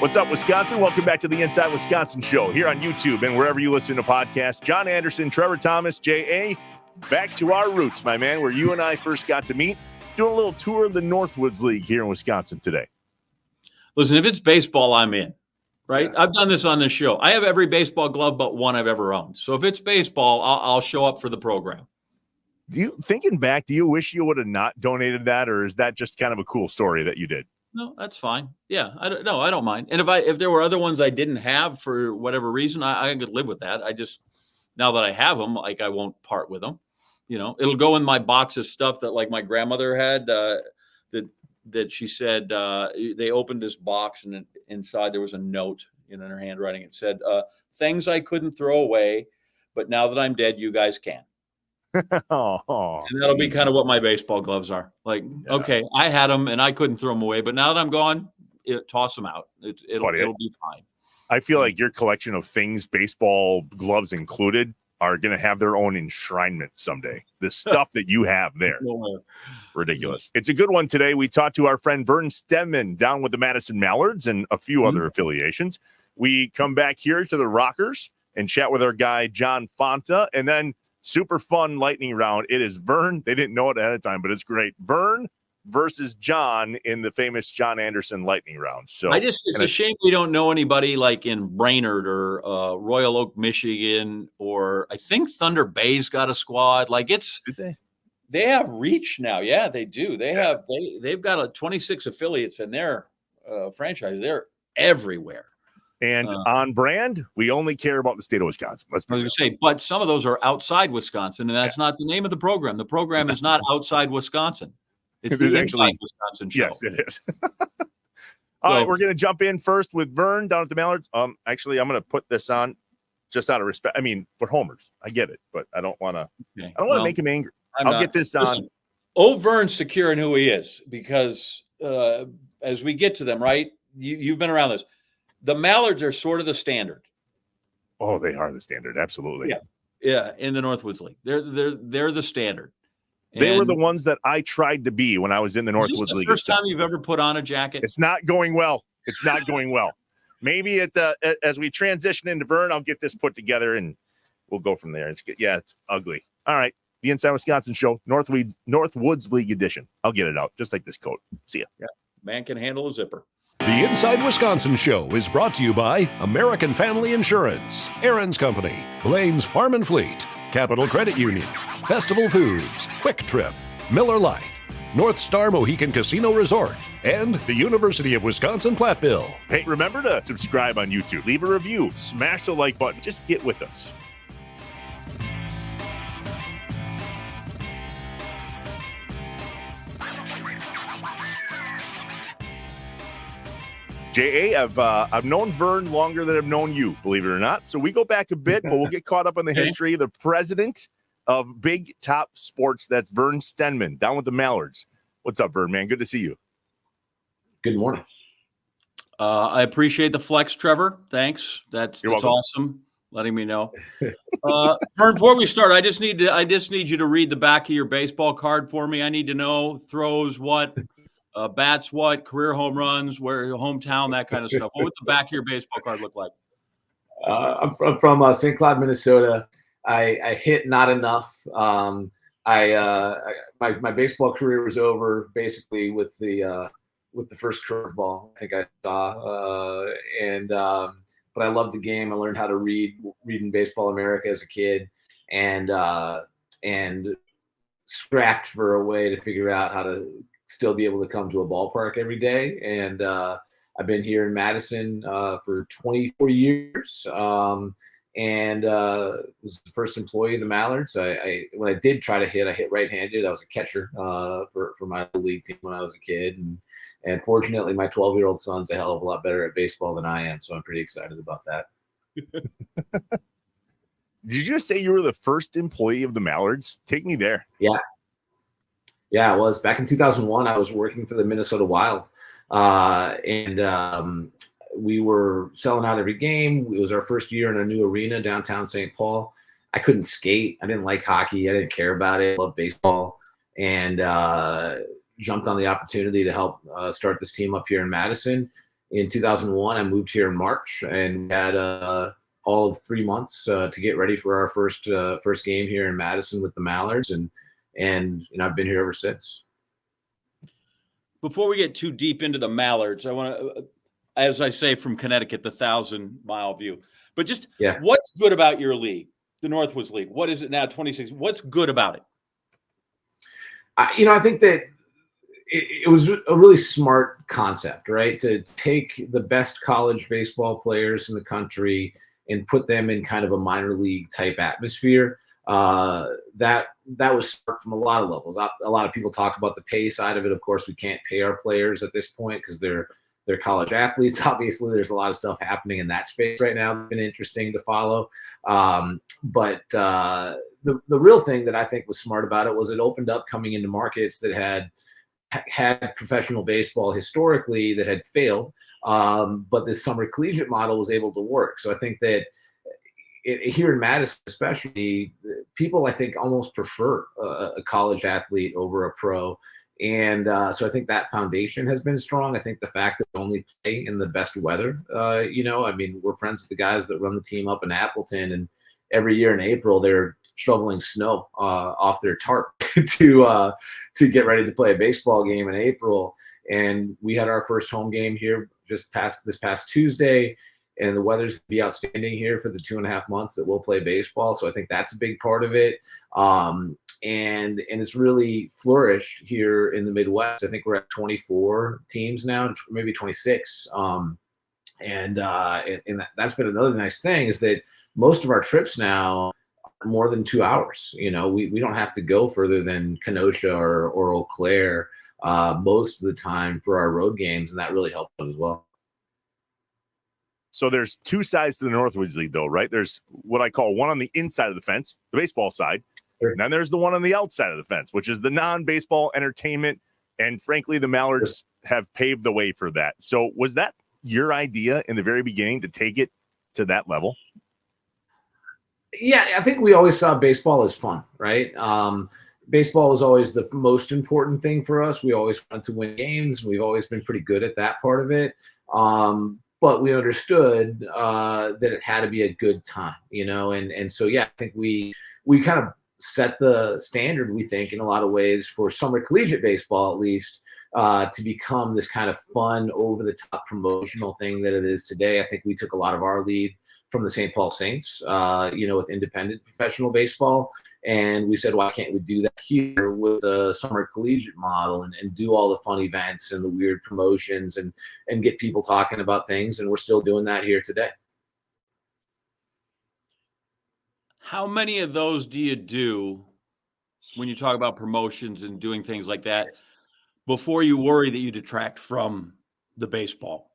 What's up, Wisconsin? Welcome back to the Inside Wisconsin Show here on YouTube and wherever you listen to podcasts. John Anderson, Trevor Thomas, J.A., back to our roots, my man, where you and I first got to meet. Doing a little tour of the Northwoods League here in Wisconsin today. Listen, if it's baseball, I'm in, right? Yeah. I've done this on this show. I have every baseball glove but one I've ever owned. So if it's baseball, I'll show up for the program. Thinking back, do you wish you would have not donated that, or is that just kind of a cool story that you did? No, that's fine. Yeah, I don't mind. And if there were other ones I didn't have for whatever reason, I could live with that. I just, now that I have them, like, I won't part with them. You know, it'll go in my box of stuff that, like, my grandmother had, that she said, they opened this box and inside there was a note in her handwriting. It said, things I couldn't throw away, but now that I'm dead, you guys can. Oh, and that'll be kind of what my baseball gloves are. Like, okay, I had them and I couldn't throw them away, but now that I'm gone, toss them out. It'll be fine. I feel like your collection of things, baseball gloves included, are going to have their own enshrinement someday. The stuff that you have there. Ridiculous. It's a good one today. We talked to our friend Vern Stenman down with the Madison Mallards and a few other affiliations. We come back here to the Rockers and chat with our guy, John Fanta, and then super fun lightning round. It is Vern. They didn't know it ahead of time, but it's great. Vern versus John in the famous John Anderson lightning round. So it's a shame we don't know anybody like in Brainerd or Royal Oak, Michigan, or I think Thunder Bay's got a squad. Like, they have reach now. Yeah, they do. They've got 26 affiliates in their franchise. They're everywhere. And on brand, we only care about the state of Wisconsin. I was going to say, but some of those are outside Wisconsin, and that's not the name of the program. The program is not outside Wisconsin. It's the Inside Wisconsin Show. Yes, it is. All right, we're going to jump in first with Vern down at the Mallards. Actually, I'm going to put this on just out of respect. I mean, for homers, I get it, but I don't want to. Okay. I don't want to make him angry. I'll get this on. Old Vern's secure in who he is because as we get to them, right? You've been around this. The Mallards are sort of the standard. Oh, they are the standard. Absolutely. Yeah. In the Northwoods League, they're the standard. They were the ones that I tried to be when I was in the Northwoods League. First time you've ever put on a jacket? It's not going well. Maybe as we transition into Vern, I'll get this put together and we'll go from there. It's ugly. All right. The Inside Wisconsin Show, Northwoods League edition. I'll get it out just like this coat. See ya. Yeah. Man can handle a zipper. The Inside Wisconsin Show is brought to you by American Family Insurance, Aaron's Company, Blaine's Farm and Fleet, Capital Credit Union, Festival Foods, Quick Trip, Miller Lite, North Star Mohican Casino Resort, and the University of Wisconsin-Platteville. Hey, remember to subscribe on YouTube, leave a review, smash the like button, just get with us. J.A., I've known Vern longer than I've known you, believe it or not. So we go back a bit, but we'll get caught up on the history. The president of Big Top Sports, that's Vern Stenman, down with the Mallards. What's up, Vern, man? Good to see you. Good morning. I appreciate the flex, Trevor. Thanks. That's awesome. Letting me know. Vern, before we start, I just need you to read the back of your baseball card for me. I need to know throws what. Bats, what, career home runs, where hometown, that kind of stuff. What would the back of your baseball card look like? I'm from St. Cloud, Minnesota. I hit not enough. My baseball career was over basically with the first curveball I think I saw, but I loved the game. I learned how to read in Baseball America as a kid, and scrapped for a way to figure out how to still be able to come to a ballpark every day. And I've been here in Madison for 24 years and was the first employee of the Mallards. When I did try to hit, I hit right-handed. I was a catcher for my league team when I was a kid. And fortunately, my 12-year-old son's a hell of a lot better at baseball than I am. So I'm pretty excited about that. Did you just say you were the first employee of the Mallards? Take me there. Yeah, it was. Back in 2001, I was working for the Minnesota Wild, and we were selling out every game. It was our first year in a new arena downtown St. Paul. I couldn't skate. I didn't like hockey. I didn't care about it. I loved baseball, and jumped on the opportunity to help start this team up here in Madison. in 2001. I moved here in March and had all of 3 months to get ready for our first game here in Madison with the Mallards, and I've been here ever since. Before we get too deep into the Mallards, I want to, as I say, from Connecticut, the 1,000-mile view. But just what's good about your league, the Northwoods League? What is it now, 26? What's good about it? I think that it was a really smart concept, right? To take the best college baseball players in the country and put them in kind of a minor league type atmosphere. That was smart from a lot of levels. A lot of people talk about the pay side of it. Of course, we can't pay our players at this point because they're college athletes. Obviously, there's a lot of stuff happening in that space right now. It's been interesting to follow. But the real thing that I think was smart about it was it opened up coming into markets that had professional baseball historically that had failed. But this summer collegiate model was able to work. So I think that here in Madison, especially, people I think almost prefer a college athlete over a pro. And so I think that foundation has been strong. I think the fact that we only play in the best weather, we're friends with the guys that run the team up in Appleton, and every year in April, they're shoveling snow off their tarp to get ready to play a baseball game in April. And we had our first home game here this past Tuesday, and the weather's going to be outstanding here for the 2.5 months that we'll play baseball. So I think that's a big part of it. And it's really flourished here in the Midwest. I think we're at 24 teams now, maybe 26. And that's been another nice thing, is that most of our trips now are more than 2 hours. We don't have to go further than Kenosha or Eau Claire most of the time for our road games, and that really helped as well. So there's two sides to the Northwoods League, though, right? There's what I call one on the inside of the fence, the baseball side. Sure. And then there's the one on the outside of the fence, which is the non-baseball entertainment. And frankly, the Mallards have paved the way for that. So was that your idea in the very beginning to take it to that level? Yeah, I think we always saw baseball as fun, right? Baseball was always the most important thing for us. We always wanted to win games. We've always been pretty good at that part of it. But we understood that it had to be a good time, and so, I think we kind of set the standard, we think, in a lot of ways for summer collegiate baseball, at least, to become this kind of fun, over-the-top promotional thing that it is today. I think we took a lot of our lead from the St. Paul Saints, with independent professional baseball. And we said, why can't we do that here with a summer collegiate model and do all the fun events and the weird promotions and get people talking about things? And we're still doing that here today. How many of those do you do when you talk about promotions and doing things like that before you worry that you detract from the baseball?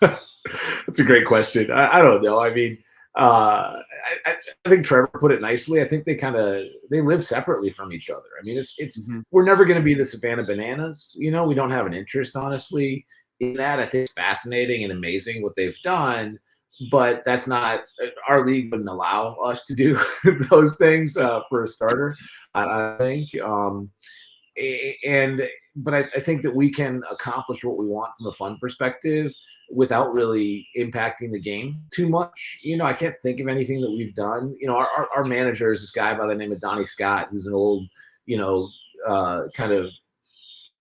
That's a great question. I don't know. I mean, I think Trevor put it nicely. I think they live separately from each other. I mean, it's we're never going to be the Savannah Bananas. We don't have an interest, honestly, in that. I think it's fascinating and amazing what they've done, but that's not, our league wouldn't allow us to do those things for a starter, I think. But I think that we can accomplish what we want from a fun perspective without really impacting the game too much. I can't think of anything that we've done. Our manager is this guy by the name of Donnie Scott, who's an old, kind of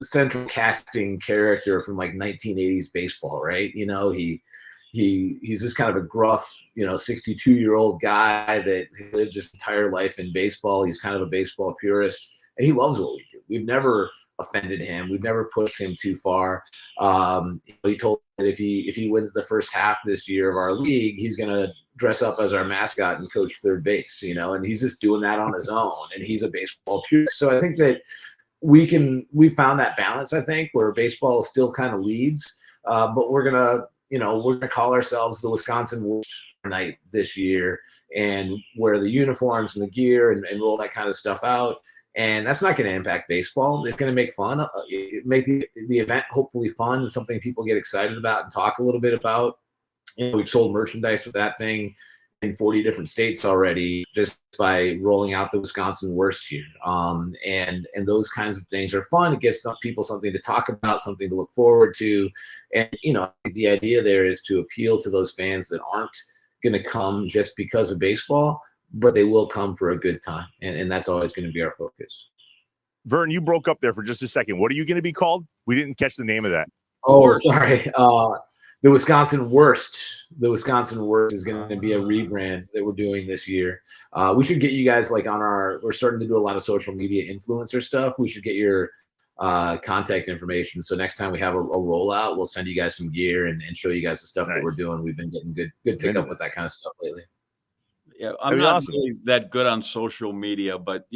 central casting character from like 1980s baseball, right? He's just kind of a gruff, 62-year-old guy that lived his entire life in baseball. He's kind of a baseball purist, and he loves what we do. We've never offended him. We've never pushed him too far. He told me that if he wins the first half this year of our league, he's going to dress up as our mascot and coach third base, and he's just doing that on his own, and he's a baseball purist. So I think that we found that balance, I think, where baseball still kind of leads, but we're going to call ourselves the Wisconsin Wolves night this year and wear the uniforms and the gear and roll that kind of stuff out. And that's not going to impact baseball. It's going to make fun, make the event hopefully fun and something people get excited about and talk a little bit about. We've sold merchandise with that thing in 40 different states already just by rolling out the Wisconsin Worst here. And those kinds of things are fun. It gives some people something to talk about, something to look forward to. And, I think the idea there is to appeal to those fans that aren't going to come just because of baseball, but they will come for a good time. And that's always going to be our focus. Vern, you broke up there for just a second. What are you going to be called? We didn't catch the name of that. Oh, sorry. The Wisconsin Worst. The Wisconsin Worst is going to be a rebrand that we're doing this year. We should get you guys like we're starting to do a lot of social media influencer stuff. We should get your contact information. So next time we have a rollout, we'll send you guys some gear and show you guys the stuff that we're doing. We've been getting good pickup with that kind of stuff lately. Yeah, I'm not really that good on social media, but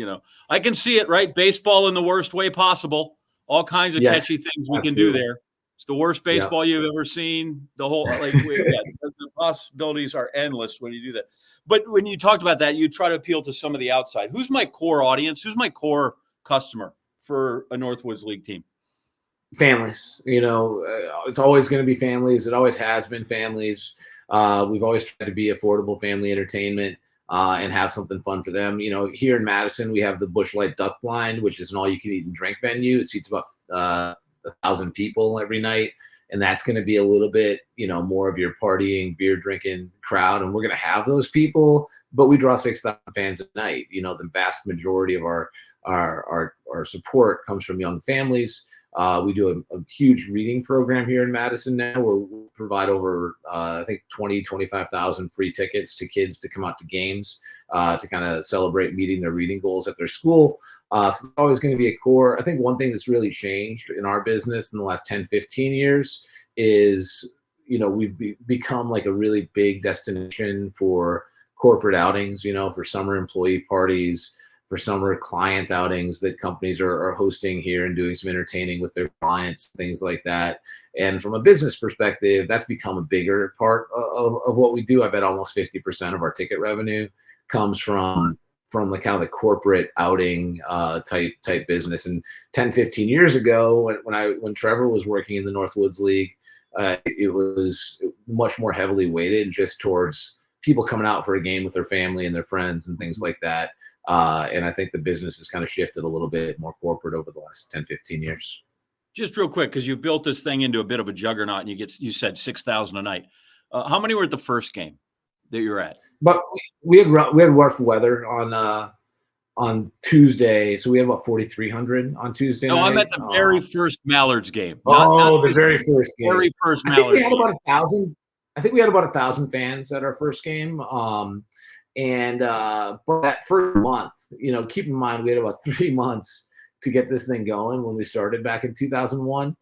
I can see it, right? Baseball in the worst way possible. All kinds of catchy things we can do there. It's the worst baseball you've ever seen. The whole the possibilities are endless when you do that. But when you talked about that, you try to appeal to some of the outside. Who's my core audience? Who's my core customer for a Northwoods League team? Families. It's always going to be families. It always has been families. We've always tried to be affordable family entertainment and have something fun for them. Here in Madison, we have the Busch Light Duck Blind, which is an all-you-can-eat and drink venue. It seats about 1,000 people every night, and that's going to be a little bit, more of your partying, beer drinking crowd, and we're going to have those people. But we draw 6,000 fans a night. The vast majority of our support comes from young families. We do a huge reading program here in Madison now where we provide over, 25,000 free tickets to kids to come out to games to kind of celebrate meeting their reading goals at their school. So it's always going to be a core. I think one thing that's really changed in our business in the last 10, 15 years is, we've become like a really big destination for corporate outings, for summer employee parties, for summer client outings that companies are hosting here and doing some entertaining with their clients, things like that. And from a business perspective, that's become a bigger part of what we do. I bet almost 50% of our ticket revenue comes from the kind of the corporate outing type business. And 10, 15 years ago, when Trevor was working in the Northwoods League, it was much more heavily weighted just towards people coming out for a game with their family and their friends and things like that. And I think the business has kind of shifted a little bit more corporate over the last 10, 15 years. Just real quick, because you've built this thing into a bit of a juggernaut, and you said 6,000 a night. How many were at the first game that you're at? But we had rough weather on Tuesday, so we had about 4,300 on Tuesday. No, night. I'm at the very first Mallards game. Not the very first game. Very first Mallards. I think we had about 1,000. I think we had about 1,000 fans at our first game. But that first month, keep in mind, we had about 3 months to get this thing going when we started back in 2001.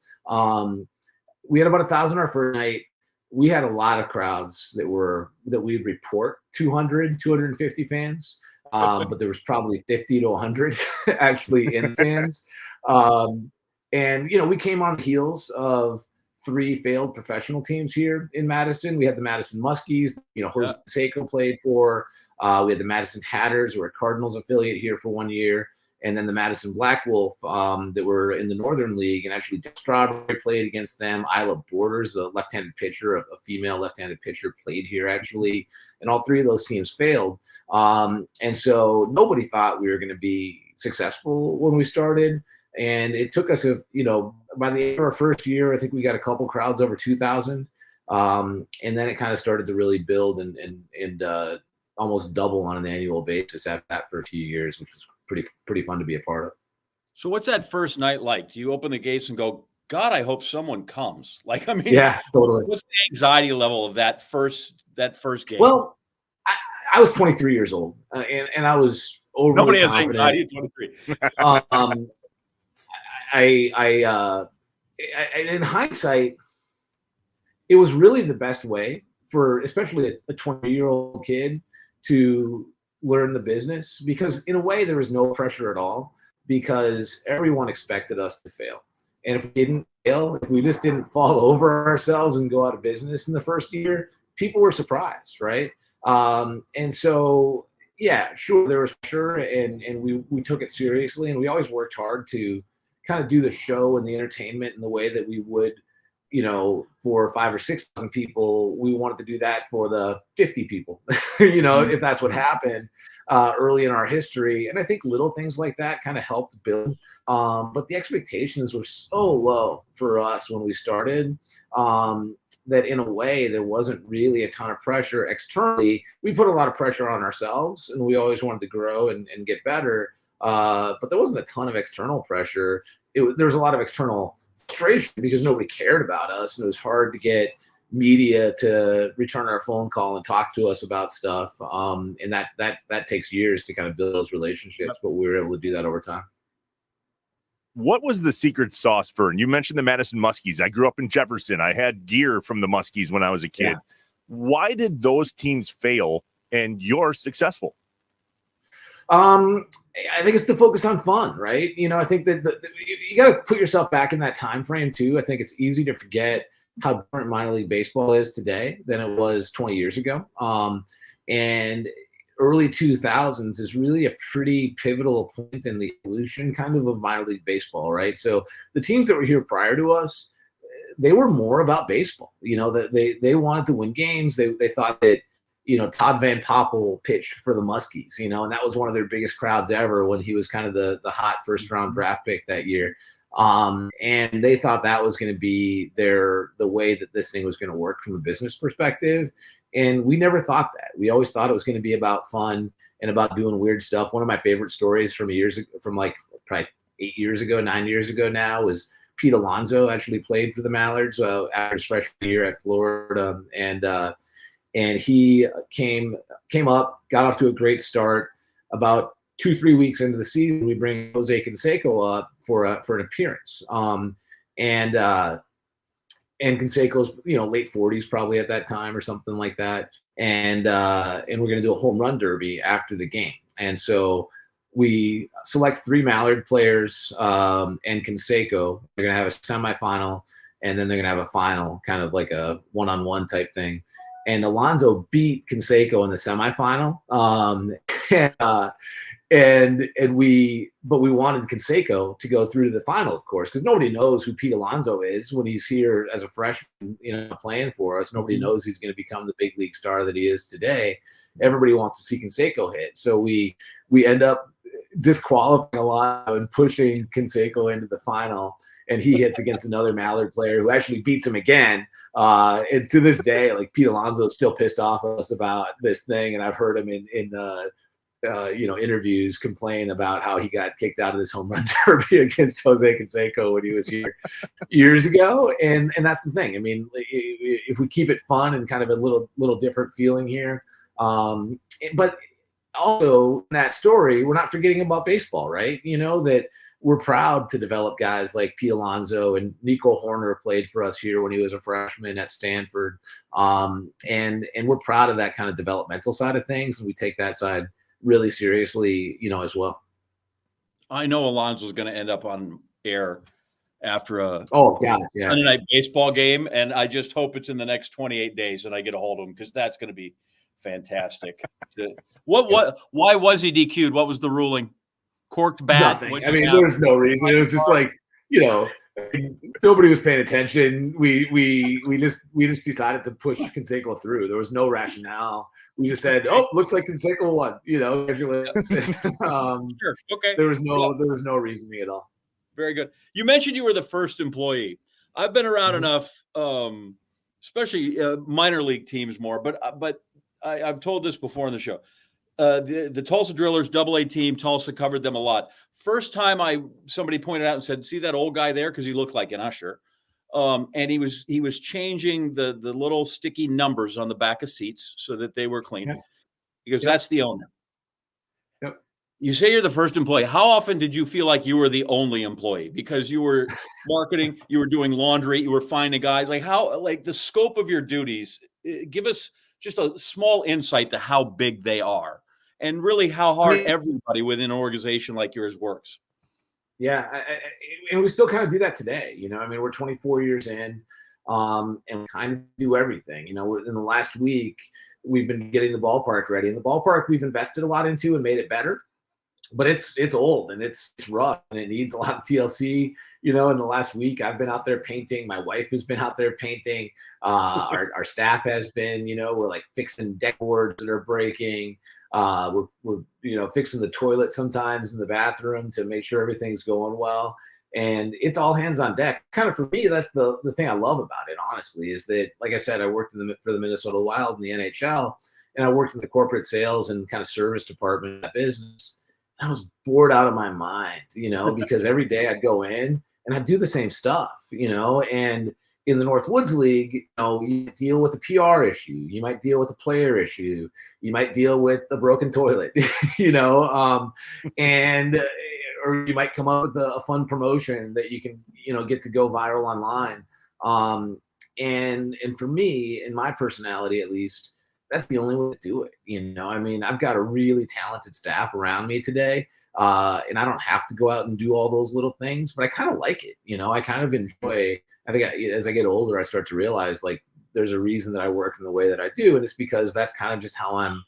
We had about 1,000 our first night. We had a lot of crowds that we'd report 200, 250 fans. But there was probably 50 to 100 actually in fans. We came on the heels of 3 failed professional teams here in Madison. We had the Madison Muskies, Jose Seiko played for. We had the Madison Hatters, who were a Cardinals affiliate here for 1 year. And then the Madison Black Wolf that were in the Northern League. And actually, Dick Strawberry played against them. Isla Borders, a left-handed pitcher, a female left-handed pitcher, played here actually. And all 3 of those teams failed. And so nobody thought we were going to be successful when we started. And it took us, by the end of our first year, I think we got a couple crowds over 2,000. And then it kind of started to really build and almost double on an annual basis after that for a few years, which was pretty fun to be a part of. So what's that first night like? Do you open the gates and go, God, I hope someone comes? Yeah, totally. What's the anxiety level of that first game? Well, I was 23 years old, and I was overly confident. Nobody has anxiety at 23. In hindsight, it was really the best way for especially a 20-year-old kid to learn the business, because in a way there was no pressure at all, because everyone expected us to fail. And if we didn't fail, if we just didn't fall over ourselves and go out of business in the first year, people were surprised, right? And so, yeah, sure, there was pressure, and we took it seriously, and we always worked hard to kind of do the show and the entertainment in the way that we would for 5,000 or 6,000 people, we wanted to do that for the 50 people, if that's what happened early in our history. And I think little things like that kind of helped build. But the expectations were so low for us when we started that in a way there wasn't really a ton of pressure externally. We put a lot of pressure on ourselves, and we always wanted to grow and get better. But there wasn't a ton of external pressure. There was a lot of external frustration because nobody cared about us, and it was hard to get media to return our phone call and talk to us about stuff. And that takes years to kind of build those relationships, but we were able to do that over time. What was the secret sauce, Vern? You mentioned the Madison Muskies. I grew up in Jefferson. I had gear from the Muskies when I was a kid. Yeah. Why did those teams fail and you're successful? I think it's the focus on fun, right? I think that you got to put yourself back in that time frame too. I think it's easy to forget how different minor league baseball is today than it was 20 years ago. And early 2000s is really a pretty pivotal point in the evolution kind of minor league baseball, right? So the teams that were here prior to us, they were more about baseball. That they wanted to win games. They thought that Todd Van Poppel pitched for the Muskies, and that was one of their biggest crowds ever when he was kind of the hot first round draft pick that year. And they thought that was going to be the way that this thing was going to work from a business perspective. And we never thought that. We always thought it was going to be about fun and about doing weird stuff. One of my favorite stories from like probably 9 years ago now, was Pete Alonso actually played for the Mallards after his freshman year at Florida. And he came up, got off to a great start. About 2-3 weeks into the season, we bring Jose Canseco up for an appearance. And Canseco's, late 40s probably at that time or something like that. And we're going to do a home run derby after the game. And so we select 3 Mallard players and Canseco. They're going to have a semifinal, and then they're going to have a final, kind of like a one-on-one type thing. And Alonso beat Canseco in the semifinal. But we wanted Canseco to go through to the final, of course, because nobody knows who Pete Alonso is when he's here as a freshman, playing for us. Nobody knows he's going to become the big league star that he is today. Everybody wants to see Canseco hit. So we end up disqualifying Alonso and pushing Canseco into the final. And he hits against another Mallard player who actually beats him again. And to this day, like, Pete Alonso is still pissed off at us about this thing. And I've heard him in interviews complain about how he got kicked out of this home run derby against Jose Canseco when he was here years ago. And that's the thing. I mean, if we keep it fun and kind of a little different feeling here, but also in that story, we're not forgetting about baseball, right? That we're proud to develop guys like Pete Alonso, and Nico Horner played for us here when he was a freshman at Stanford. And we're proud of that kind of developmental side of things. And we take that side really seriously, as well. I know Alonso's going to end up on air after a Sunday night baseball game, and I just hope it's in the next 28 days and I get a hold of him, because that's going to be fantastic. Why was he DQ'd? What was the ruling? Corked bat? Nothing. I mean, there was no reason. It was just like, nobody was paying attention. We just decided to push Canseco through. There was no rationale. We just said, "Oh, looks like Canseco won." Sure. Okay. There was no reasoning at all. Very good. You mentioned you were the first employee. I've been around enough, especially minor league teams more, but I've told this before on the show. The Tulsa Drillers AA team, Tulsa covered them a lot. First time somebody pointed out and said, "See that old guy there?" Because he looked like an usher. And he was changing the little sticky numbers on the back of seats so that they were clean. Yeah. Because that's the owner. Yep. You say you're the first employee. How often did you feel like you were the only employee? Because you were marketing, you were doing laundry, you were finding guys. Like, how, like, the scope of your duties, give us just a small insight to how big they are, and really how hard everybody within an organization like yours works. Yeah, and we still kind of do that today. We're 24 years in, and we kind of do everything. In the last week, we've been getting the ballpark ready. And the ballpark we've invested a lot into and made it better. but it's old and it's rough and it needs a lot of TLC. In the last week, I've been out there painting. My wife has been out there painting. Our staff has been. We're like fixing deck boards that are breaking. We're fixing the toilet sometimes in the bathroom to make sure everything's going well. And it's all hands on deck. Kind of for me, that's the thing I love about it, honestly, is that, like I said, I worked for the Minnesota Wild in the NHL, and I worked in the corporate sales and kind of service department of that business. I was bored out of my mind, because every day I'd go in and I'd do the same stuff, and in the Northwoods League, you deal with a PR issue, you might deal with a player issue, you might deal with a broken toilet, and or you might come up with a fun promotion that you can, get to go viral online. And for me, in my personality, at least, that's the only way to do it. I've got a really talented staff around me today. And I don't have to go out and do all those little things, but I kind of like it. I kind of enjoy, I think as I get older, I start to realize like there's a reason that I work in the way that I do. And it's because that's kind of just how I'm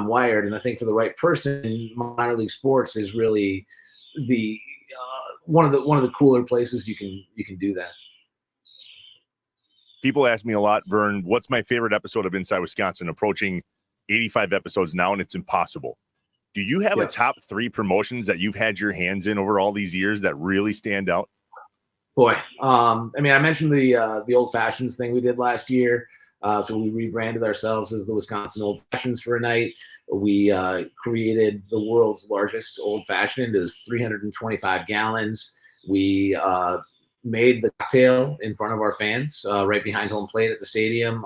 wired. And I think for the right person, minor league sports is really the one of the cooler places you can do that. People ask me a lot, Vern, what's my favorite episode of Inside Wisconsin? Approaching 85 episops now, and it's impossible. Do you have a top 3 promotions that you've had your hands in over all these years that really stand out? Boy, I mentioned the Old Fashions thing we did last year. So we rebranded ourselves as the Wisconsin Old Fashions for a night. We created the world's largest old fashioned. It was 325 gallons. We made the cocktail in front of our fans right behind home plate at the stadium.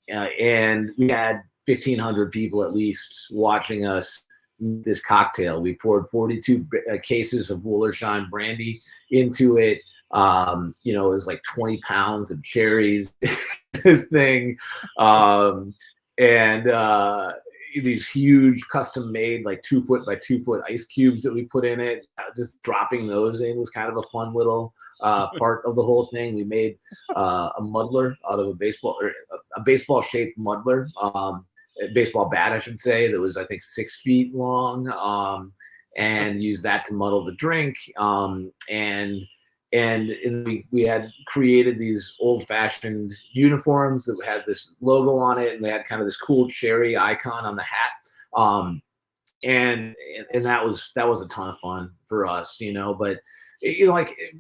And we had 1,500 people at least watching us make this cocktail. We poured 42 cases of Woolersheim brandy into it. It was like 20 pounds of cherries, this thing. These huge custom made like 2 foot by 2 foot ice cubes that we put in it. Just dropping those in was kind of a fun little part of the whole thing. We made a muddler out of a baseball shaped muddler, a baseball bat, I should say, that was I think 6 feet long, and used that to muddle the drink. And we had created these old-fashioned uniforms that had this logo on it, and they had kind of this cool cherry icon on the hat. And that was a ton of fun for us, But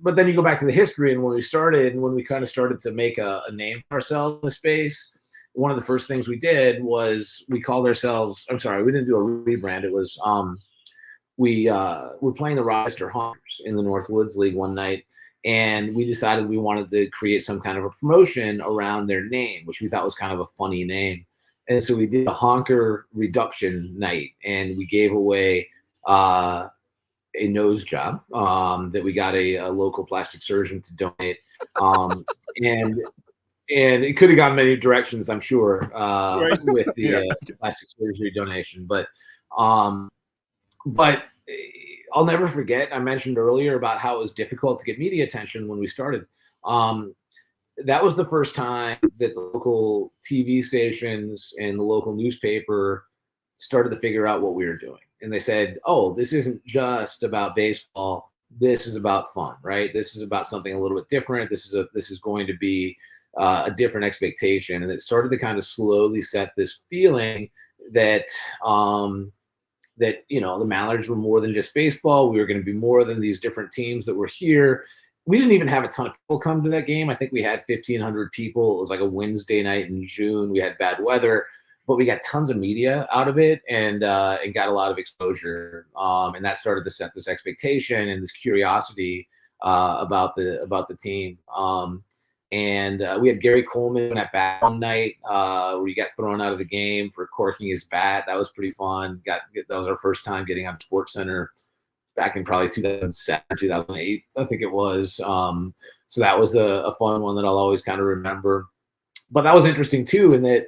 but then you go back to the history, and when we kind of started to make a name for ourselves in the space, one of the first things we did was we called ourselves. I'm sorry, we didn't do a rebrand. It was we were playing the Rochester Hunters in the Northwoods League one night, and we decided we wanted to create some kind of a promotion around their name, which we thought was kind of a funny name. And so we did a honker reduction night, and we gave away a nose job that we got a local plastic surgeon to donate. And it could have gone many directions, I'm sure, with the plastic surgery donation. But I'll never forget, I mentioned earlier about how it was difficult to get media attention when we started. That was the first time that the local TV stations and the local newspaper started to figure out what we were doing. And they said, oh, this isn't just about baseball. This is about fun, right? This is about something a little bit different. This is going to be a different expectation. And it started to kind of slowly set this feeling that the Mallards were more than just baseball. We were going to be more than these different teams that were here. We didn't even have a ton of people come to that game. I think we had 1,500 people. It was like a Wednesday night in June. We had bad weather, but we got tons of media out of it and got a lot of exposure. And that started to set this expectation and this curiosity about the team. We had Gary Coleman at bat one night where he got thrown out of the game for corking his bat. That was pretty fun. That was our first time getting on SportsCenter back in probably 2007, 2008, I think it was. So that was a fun one that I'll always kind of remember. But that was interesting too, in that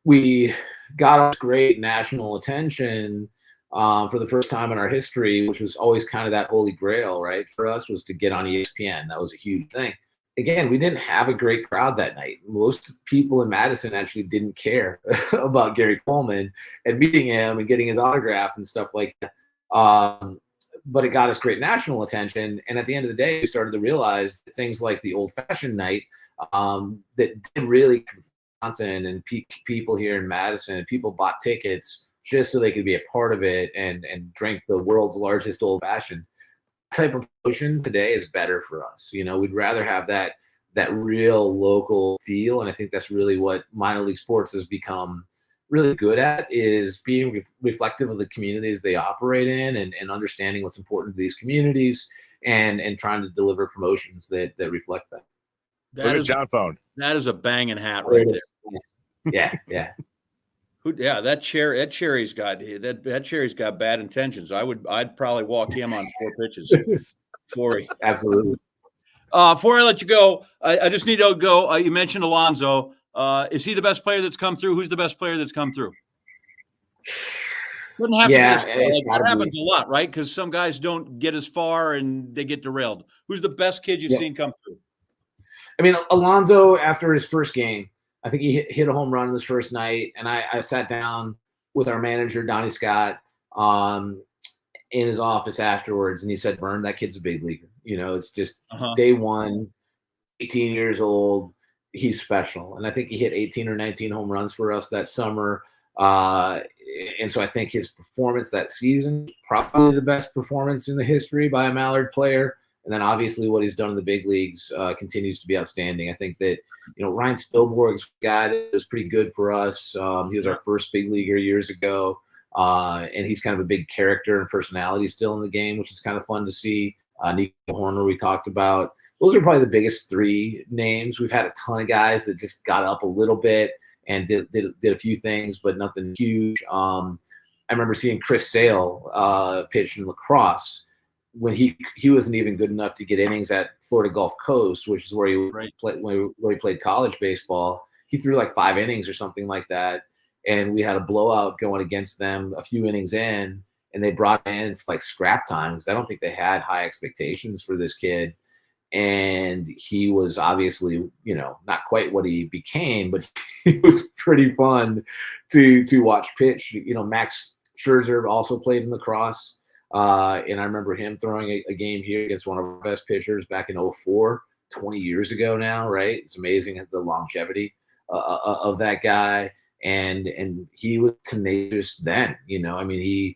we got great national attention for the first time in our history, which was always kind of that holy grail, right? For us was to get on ESPN. That was a huge thing. Again, we didn't have a great crowd that night. Most people in Madison actually didn't care about Gary Coleman and meeting him and getting his autograph and stuff like that. But it got us great national attention. And at the end of the day, we started to realize that things like the Old Fashioned Night that did really Wisconsin and people here in Madison, and people bought tickets just so they could be a part of it and drink the world's largest old fashioned. Type of promotion today is better for us. We'd rather have that real local feel, and I think that's really what minor league sports has become really good at, is being reflective of the communities they operate in and understanding what's important to these communities and trying to deliver promotions that reflect that. Look at John phone. That is a banging hat right there. Yeah. Yeah, that Cherry's got bad intentions. I'd probably walk him on 4 pitches. Absolutely. Before I let you go, I just need to go. You mentioned Alonso. Is he the best player that's come through? Who's the best player that's come through? Doesn't happen. That happens a lot, right? Because some guys don't get as far and they get derailed. Who's the best kid you've seen come through? I mean, Alonso, after his first game, I think he hit a home run his first night, and I sat down with our manager, Donnie Scott, in his office afterwards, and he said, "Vern, that kid's a big leaguer. It's just day one, 18 years old. He's special." And I think he hit 18 or 19 home runs for us that summer. And so I think his performance that season, probably the best performance in the history by a Mallard player. And then obviously what he's done in the big leagues continues to be outstanding. I think that, Ryan Spilborg's guy that was pretty good for us. He was our first big leaguer years ago. And he's kind of a big character and personality still in the game, which is kind of fun to see. Nico Horner, we talked about. Those are probably the biggest 3 names. We've had a ton of guys that just got up a little bit and did a few things, but nothing huge. I remember seeing Chris Sale pitch in lacrosse when he wasn't even good enough to get innings at Florida Gulf Coast, which is where he played college baseball. He threw like 5 innings or something like that, and we had a blowout going against them a few innings in, and they brought him in for like scrap time because I don't think they had high expectations for this kid. And he was obviously, not quite what he became, but it was pretty fun to watch pitch. Max Scherzer also played in lacrosse. And I remember him throwing a game here against one of our best pitchers back in 2004, 20 years ago now, right? It's amazing the longevity of that guy. And he was tenacious then, he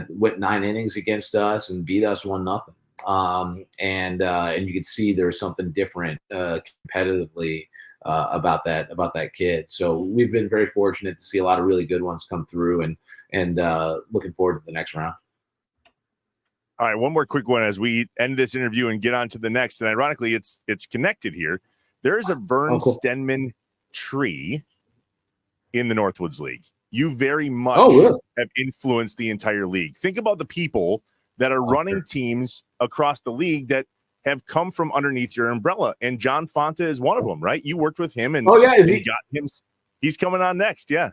went 9 innings against us and beat us 1-0. And you could see there was something different competitively about that kid. So we've been very fortunate to see a lot of really good ones come through, and looking forward to the next round. All right, one more quick one as we end this interview and get on to the next. And ironically, it's connected here. There is a Vern Stenman tree in the Northwoods League. You very much have influenced the entire league. Think about the people that are running teams across the league that have come from underneath your umbrella. And John Fanta is one of them, right? You worked with him and, got him. He's coming on next. Yeah.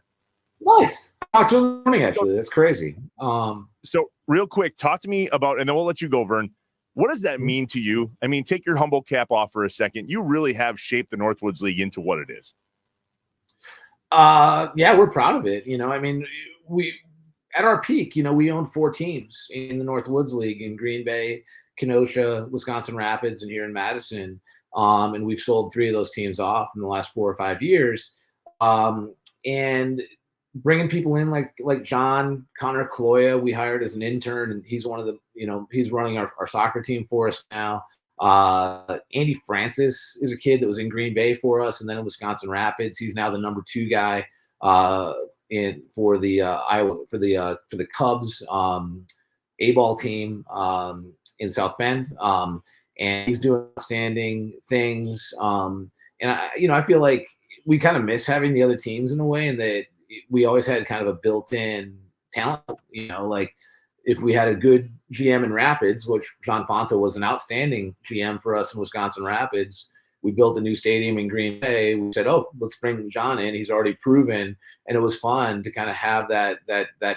Nice. Talk to him in the morning, actually. That's crazy. So real quick, talk to me about, and then we'll let you go, Vern. What does that mean to you? I mean, take your humble cap off for a second. You really have shaped the Northwoods League into what it is. Yeah, we're proud of it. We at our peak, we owned 4 teams in the Northwoods League in Green Bay, Kenosha, Wisconsin Rapids, and here in Madison. And we've sold 3 of those teams off in the last 4 or 5 years. And bringing people in like John Connor Cloya, we hired as an intern, and he's one of the, he's running our soccer team for us now. Andy Francis is a kid that was in Green Bay for us, and then in Wisconsin Rapids. He's now the number 2 guy for the Cubs A-ball team in South Bend, and he's doing outstanding things. And I feel like we kind of miss having the other teams in a way, and that we always had kind of a built-in talent. Like if we had a good GM in Rapids, which John Fanta was an outstanding GM for us in Wisconsin Rapids. We built a new stadium in Green Bay. We said, let's bring John in. He's already proven. And it was fun to kind of have that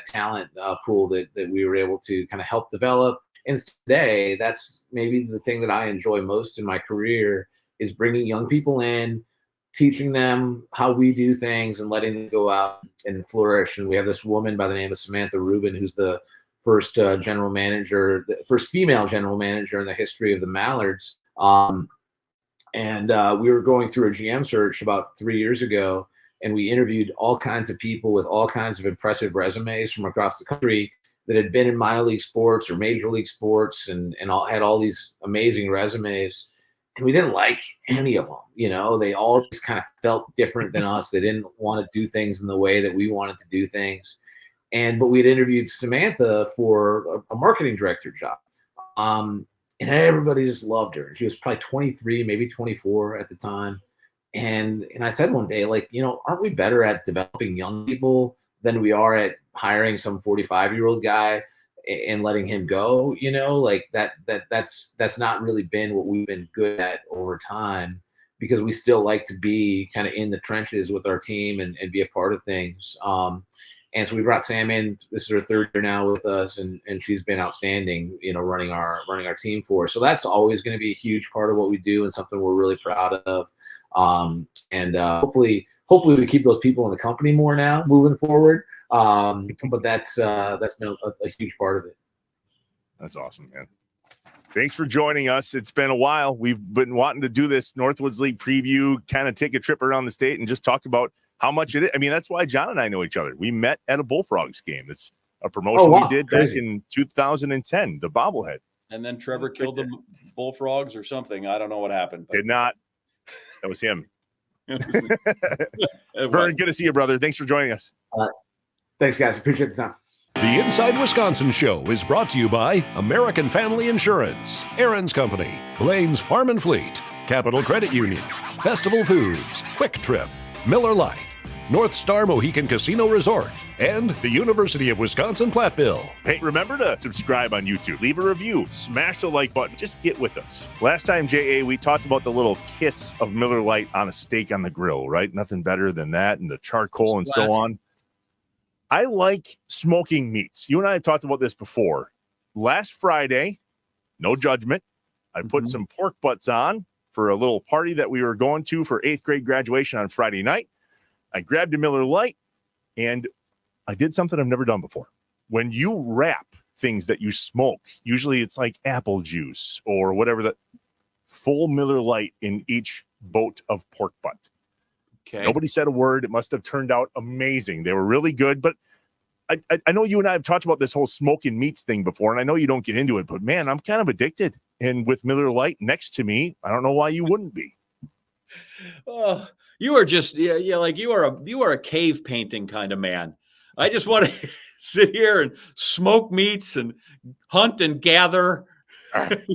talent pool that we were able to kind of help develop. And today, that's maybe the thing that I enjoy most in my career is bringing young people in, teaching them how we do things and letting them go out and flourish. And we have this woman by the name of Samantha Rubin, who's the first general manager, the first female general manager in the history of the Mallards. And we were going through a GM search about 3 years ago, and we interviewed all kinds of people with all kinds of impressive resumes from across the country that had been in minor league sports or major league sports, and had all these amazing resumes. And we didn't like any of them. They all just kind of felt different than us. They didn't want to do things in the way that we wanted to do things. But we had interviewed Samantha for a marketing director job. And everybody just loved her. She was probably 23, maybe 24 at the time. And I said one day, like, aren't we better at developing young people than we are at hiring some 45-year-old guy and letting him go? Like that's not really been what we've been good at over time, because we still like to be kind of in the trenches with our team and be a part of things. And so we brought Sam in. This is her third year now with us, and she's been outstanding, running our team for us. So that's always going to be a huge part of what we do and something we're really proud of. Hopefully we keep those people in the company more now moving forward. But that's been a huge part of it. That's awesome, man. Thanks for joining us. It's been a while. We've been wanting to do this Northwoods League preview, kind of take a trip around the state and just talk about how much it is. I mean, that's why John and I know each other. We met at a Bullfrogs game. It's a promotion we did back in 2010, the bobblehead. And then Trevor killed the Bullfrogs or something. I don't know what happened. Did not. That was him. Vern, good to see you, brother. Thanks for joining us. Thanks, guys. Appreciate the time. The Inside Wisconsin Show is brought to you by American Family Insurance, Aaron's Company, Blaine's Farm and Fleet, Capital Credit Union, Festival Foods, Quick Trip, Miller Lite, North Star Mohican Casino Resort, and the University of Wisconsin-Platteville. Hey, remember to subscribe on YouTube, leave a review, smash the like button, just get with us. Last time, J.A., we talked about the little kiss of Miller Lite on a steak on the grill, right? Nothing better than that, and the charcoal and so on. I like smoking meats. You and I had talked about this before. Last Friday, no judgment, I put some pork butts on for a little party that we were going to for 8th grade graduation on Friday night. I grabbed a Miller Lite, and I did something I've never done before. When you wrap things that you smoke, usually it's like apple juice or whatever, the full Miller Lite in each boat of pork butt. Okay. Nobody said a word. It must have turned out amazing. They were really good, but I know you and I have talked about this whole smoking meats thing before, and I know you don't get into it, but man, I'm kind of addicted. And with Miller Lite next to me, I don't know why you wouldn't be. Oh, you are just like you are a cave painting kind of man. I just want to sit here and smoke meats and hunt and gather. That'd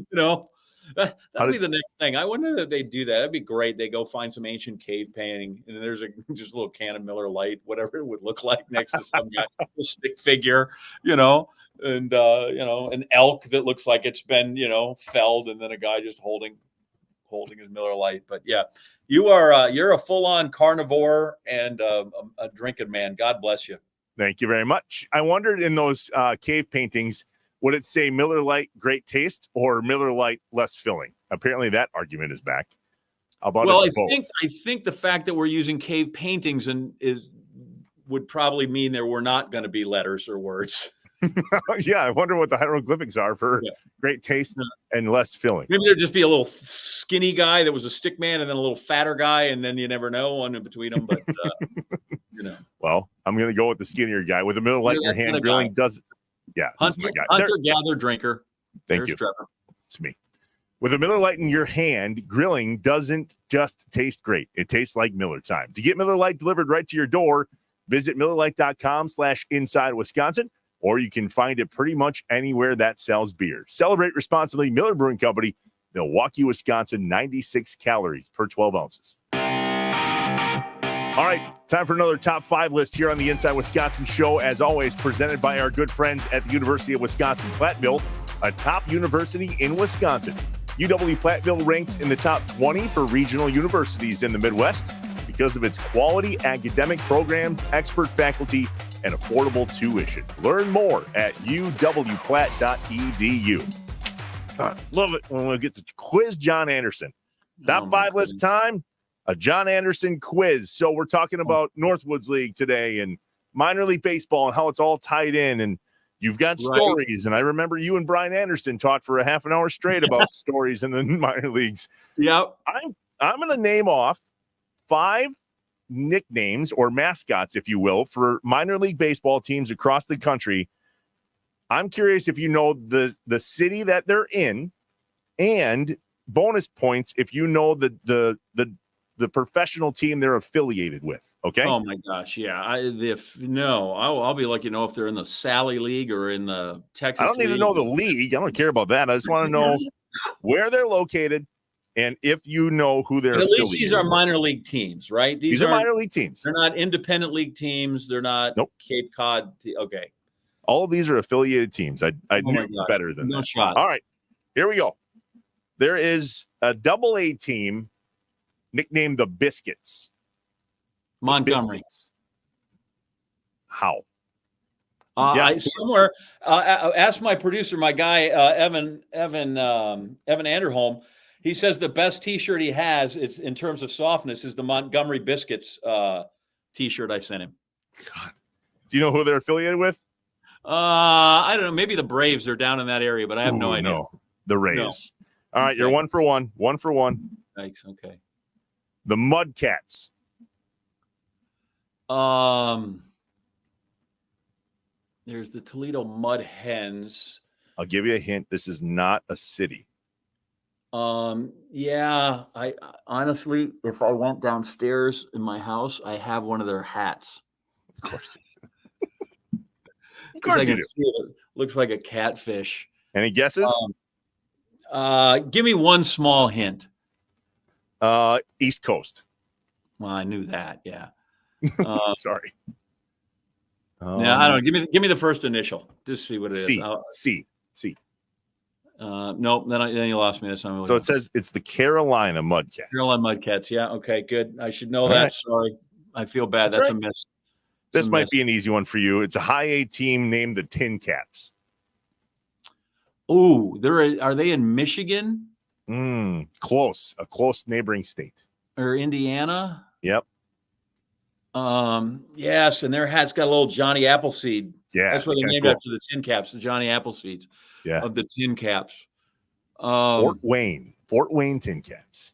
be the next thing. I wonder if they do that. That'd be great. They go find some ancient cave painting, and then there's just a little can of Miller Lite, whatever it would look like, next to some guy, a stick figure, and an elk that looks like it's been felled, and then a guy just holding his Miller Lite. But yeah, you're a full-on carnivore and a drinking man. God bless you. Thank you very much. I wondered in those cave paintings, would it say Miller Lite, great taste, or Miller Lite, less filling? Apparently that argument is back. How about both? I think the fact that we're using cave paintings would probably mean there were not going to be letters or words. Yeah, I wonder what the hieroglyphics are for great taste and less filling. Maybe there'd just be a little skinny guy that was a stick man, and then a little fatter guy, and then you never know one in between them. But Well, I'm going to go with the skinnier guy with a Miller Lite in your hand. Grilling doesn't. Yeah, hunter, gather, drinker. Thank you. Trevor. It's me. With a Miller Lite in your hand, grilling doesn't just taste great. It tastes like Miller time. To get Miller Lite delivered right to your door, visit MillerLite.com/InsideWisconsin, or you can find it pretty much anywhere that sells beer. Celebrate responsibly. Miller Brewing Company, Milwaukee, Wisconsin, 96 calories per 12 ounces. All right, time for another top 5 list here on the Inside Wisconsin show. As always, presented by our good friends at the University of Wisconsin-Platteville, a top university in Wisconsin. UW-Platteville ranks in the top 20 for regional universities in the Midwest because of its quality academic programs, expert faculty, and affordable tuition. Learn more at uwplatt.edu. Love it when we get to quiz John Anderson. Top 5 list time. A John Anderson quiz. So we're talking about Northwoods League today and minor league baseball and how it's all tied in. And You've got stories, and I remember you and Brian Anderson talked for a half an hour straight about stories in the minor leagues. Yep. I'm going to name off 5 nicknames or mascots, if you will, for minor league baseball teams across the country. I'm curious if you know the city that they're in, and bonus points if you know the professional team they're affiliated with. Okay. Oh my gosh, yeah. I'll be lucky to know if they're in the Sally League or in the Texas. I don't need to know the league. I don't care about that. I just want to know where they're located and if you know who they're affiliated. At least these are minor league teams, right? These are minor league teams. They're not independent league teams. They're not Cape Cod. Okay. All of these are affiliated teams. I knew better than that. Shot. All right, here we go. There is a AA team nicknamed the Biscuits. Montgomery. Biscuits. How? Somewhere. Ask my producer, my guy Evan Anderholm. He says the best T-shirt he has, it's in terms of softness, is the Montgomery Biscuits T-shirt I sent him. God, do you know who they're affiliated with? I don't know. Maybe the Braves are down in that area, but I have no idea. No, the Rays. No. All right, you're 1 for 1. 1 for 1. Thanks. Okay. The Mudcats. There's the Toledo Mud Hens. I'll give you a hint. This is not a city. Yeah. I honestly, if I went downstairs in my house, I have one of their hats. Of course. Of course you do. It looks like a catfish. Any guesses? Give me one small hint. East Coast. Well, I knew that. Yeah. Sorry. Yeah, I don't know. Give me the first initial. Just see what it is. C. Nope. Then you lost me this time. So it says it's the Carolina Mudcats. Carolina Mudcats. Yeah. Okay. Good. I should know that. Right. Sorry, I feel bad. That's a miss. This might be an easy one for you. It's a high A team named the Tin Caps. Oh, are they in Michigan? Close. A close neighboring state. Or Indiana? Yep. Yes, and their hat's got a little Johnny Appleseed. Yeah. That's what they named after the Tin Caps, the Johnny Appleseeds. Yeah. Of the Tin Caps. Fort Wayne Tin Caps.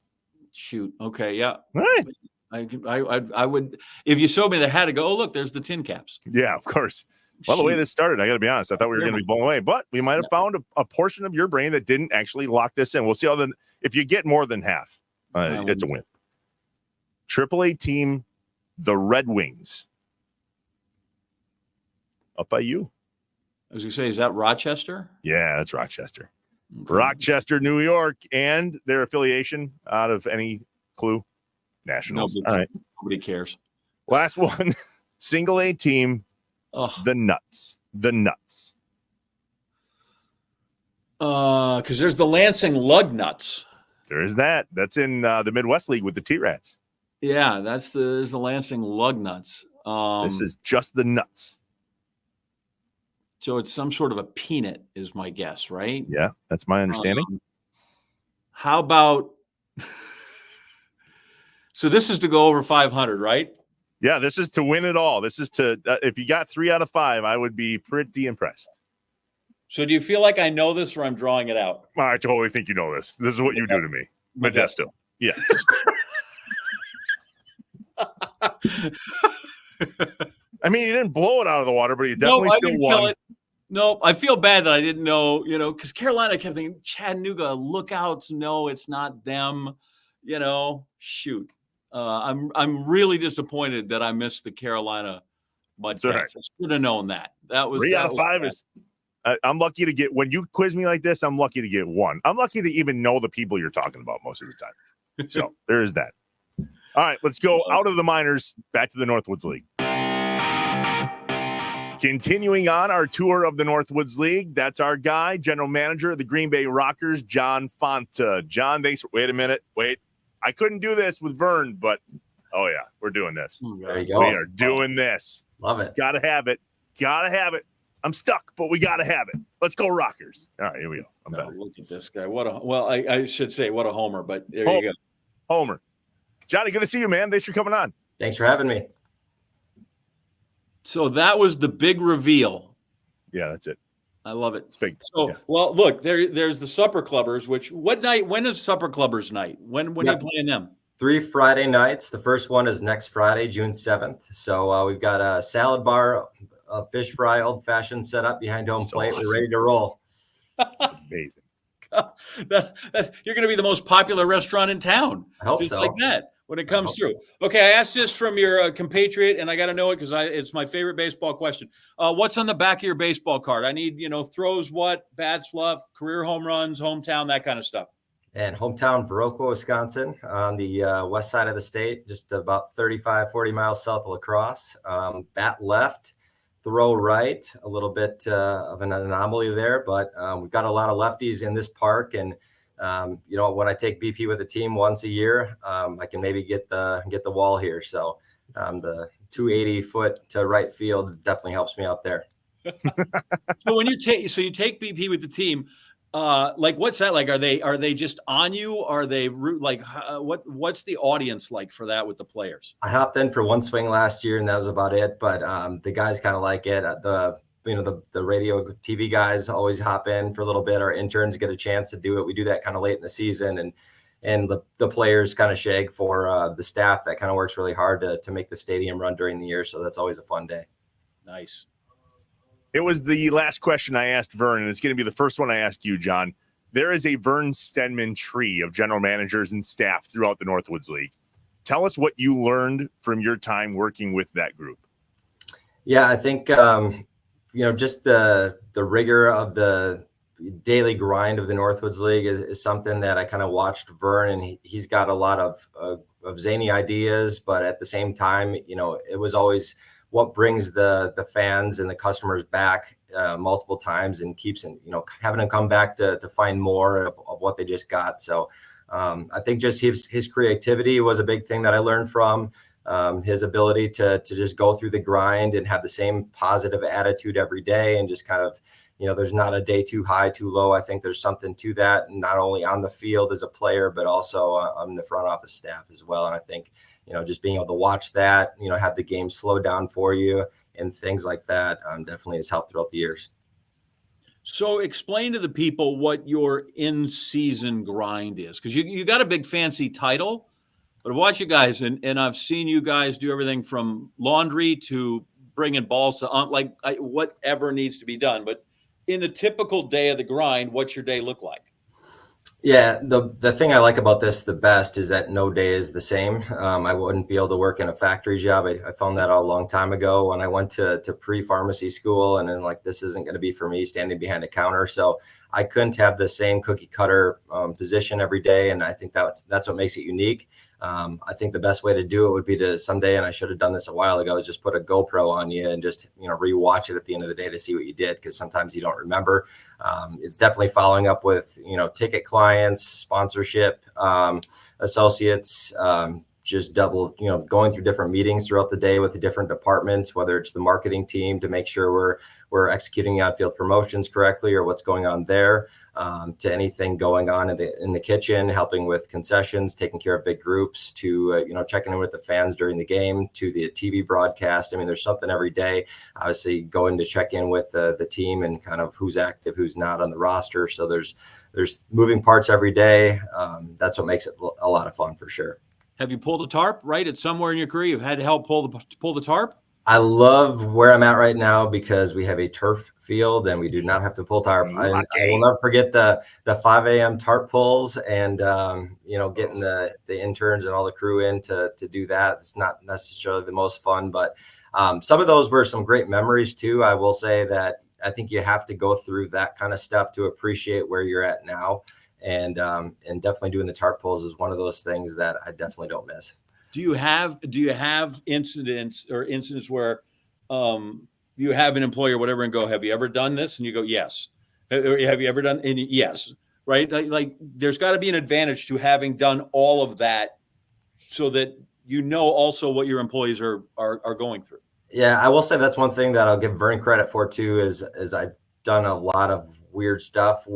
Shoot. Okay. Yeah. All right. I would, if you showed me the hat, to go, oh, look, there's the Tin Caps. Yeah, of course. Well, the way this started, I got to be honest, I thought we were going to be blown away, but we might have found a portion of your brain that didn't actually lock this in. We'll see if you get more than half, it's a win. AAA team, the Red Wings. Up by you. I was going to say, is that Rochester? Yeah, that's Rochester. Okay. Rochester, New York, and their affiliation out of any clue. Nationals. All right. Nobody cares. Last one. Single A team. The Nuts. Because there's the Lansing Lug Nuts. There is that. That's in the Midwest League with the T-Rats. Yeah, there's the Lansing Lug Nuts. This is just the Nuts. So it's some sort of a peanut, is my guess, right? Yeah, that's my understanding. How about? So this is to go over 500, right? Yeah, this is to win it all. This is to if you got 3 out of 5, I would be pretty impressed. So do you feel like I know this, or I'm drawing it out? I totally think you know this. This is what you do to me, Modesto. Yeah. I mean, you didn't blow it out of the water, but you definitely still won. Nope, I feel bad that I didn't know. Because Carolina kept thinking Chattanooga lookouts. No, it's not them. Shoot. I'm really disappointed that I missed the Carolina Mudcats. Right. I should have known that. That was 3 out of 5 is. I'm lucky to get when you quiz me like this. I'm lucky to get 1. I'm lucky to even know the people you're talking about most of the time. So there is that. All right, let's go out of the minors back to the Northwoods League. Continuing on our tour of the Northwoods League, that's our guy, general manager of the Green Bay Rockers, John Fanta. John, thanks. Wait a minute. Wait. I couldn't do this with Vern, but oh yeah, we're doing this. There you go. We are doing this. Love it. Gotta have it. I'm stuck, but we gotta have it. Let's go Rockers. All right, here we go. I'm back. Look at this guy. I should say what a homer, but there you go. Homer. Johnny, good to see you, man. Thanks for coming on. Thanks for having me. So that was the big reveal. Yeah, that's it. I love it. It's big. So, well, look, there's the Supper Clubbers, when is Supper Clubbers night? When are you playing them? 3 Friday nights. The first one is next Friday, June 7th. So we've got a salad bar, a fish fry, old-fashioned set up behind home plate. Awesome. We're ready to roll. That's amazing. You're going to be the most popular restaurant in town. I hope just so. Like that when it comes through. So. Okay, I asked this from your compatriot, and I got to know it because it's my favorite baseball question. What's on the back of your baseball card? I need, throws what, bats what, career home runs, hometown, that kind of stuff. And hometown, Viroqua, Wisconsin, on the west side of the state, just about 35, 40 miles south of La Crosse. Bat left, throw right, a little bit of an anomaly there, but we've got a lot of lefties in this park. And, when I take BP with the team once a year, I can maybe get the wall here. So the 280-foot to right field definitely helps me out there. So when you take BP with the team, what's that like? Are they just on you? Are they what's the audience like for that with the players? I hopped in for one swing last year and that was about it. But the guys kind of like it. The radio TV guys always hop in for a little bit. Our interns get a chance to do it. We do that kind of late in the season, and the players kind of shag for the staff that kind of works really hard to make the stadium run during the year. So that's always a fun day. Nice. It was the last question I asked Vern, and it's going to be the first one I asked you, John. There is a Vern Stenman tree of general managers and staff throughout the Northwoods League. Tell us what you learned from your time working with that group. Yeah, I think, just the rigor of the daily grind of the Northwoods League is something that I kind of watched Vern, and he's got a lot of zany ideas, but at the same time, it was always what brings the fans and the customers back multiple times and keeps having them come back to find more of what they just got. So I think just his creativity was a big thing that I learned from. His ability to just go through the grind and have the same positive attitude every day, and just kind of, there's not a day too high, too low. I think there's something to that, not only on the field as a player, but also on the front office staff as well. And I think, just being able to watch that, have the game slow down for you and things like that definitely has helped throughout the years. So explain to the people what your in-season grind is, because you got a big fancy title. But I've watched you guys, and I've seen you guys do everything from laundry to bringing balls to whatever needs to be done. But in the typical day of the grind, what's your day look like? Yeah, the thing I like about this the best is that no day is the same. I wouldn't be able to work in a factory job. I found that out a long time ago when I went to pre-pharmacy school, and then this isn't going to be for me standing behind a counter. So I couldn't have the same cookie cutter position every day, and I think that's what makes it unique. I think the best way to do it would be to someday, and I should have done this a while ago, is just put a GoPro on you and just, rewatch it at the end of the day to see what you did, because sometimes you don't remember. It's definitely following up with, ticket clients, sponsorship, associates, just going through different meetings throughout the day with the different departments, whether it's the marketing team to make sure we're executing outfield promotions correctly or what's going on there, to anything going on in the kitchen, helping with concessions, taking care of big groups, to, checking in with the fans during the game, to the TV broadcast. I mean, there's something every day, obviously going to check in with the team and kind of who's active, who's not on the roster. So there's moving parts every day. That's what makes it a lot of fun for sure. Have you pulled a tarp, right? At somewhere in your career, you've had to help pull the tarp? I love where I'm at right now because we have a turf field and we do not have to pull tarp. I will never forget the 5 a.m. tarp pulls and, getting the interns and all the crew in to do that. It's not necessarily the most fun, but some of those were some great memories too. I will say that I think you have to go through that kind of stuff to appreciate where you're at now. And definitely doing the tarp pulls is one of those things that I definitely don't miss. Do you have incidents where you have an employee or whatever and go, have you ever done this? And you go, yes. Or have you ever done? And yes, right? Like there's got to be an advantage to having done all of that so that also what your employees are going through. Yeah, I will say that's one thing that I'll give Vern credit for too, is I've done a lot of weird stuff,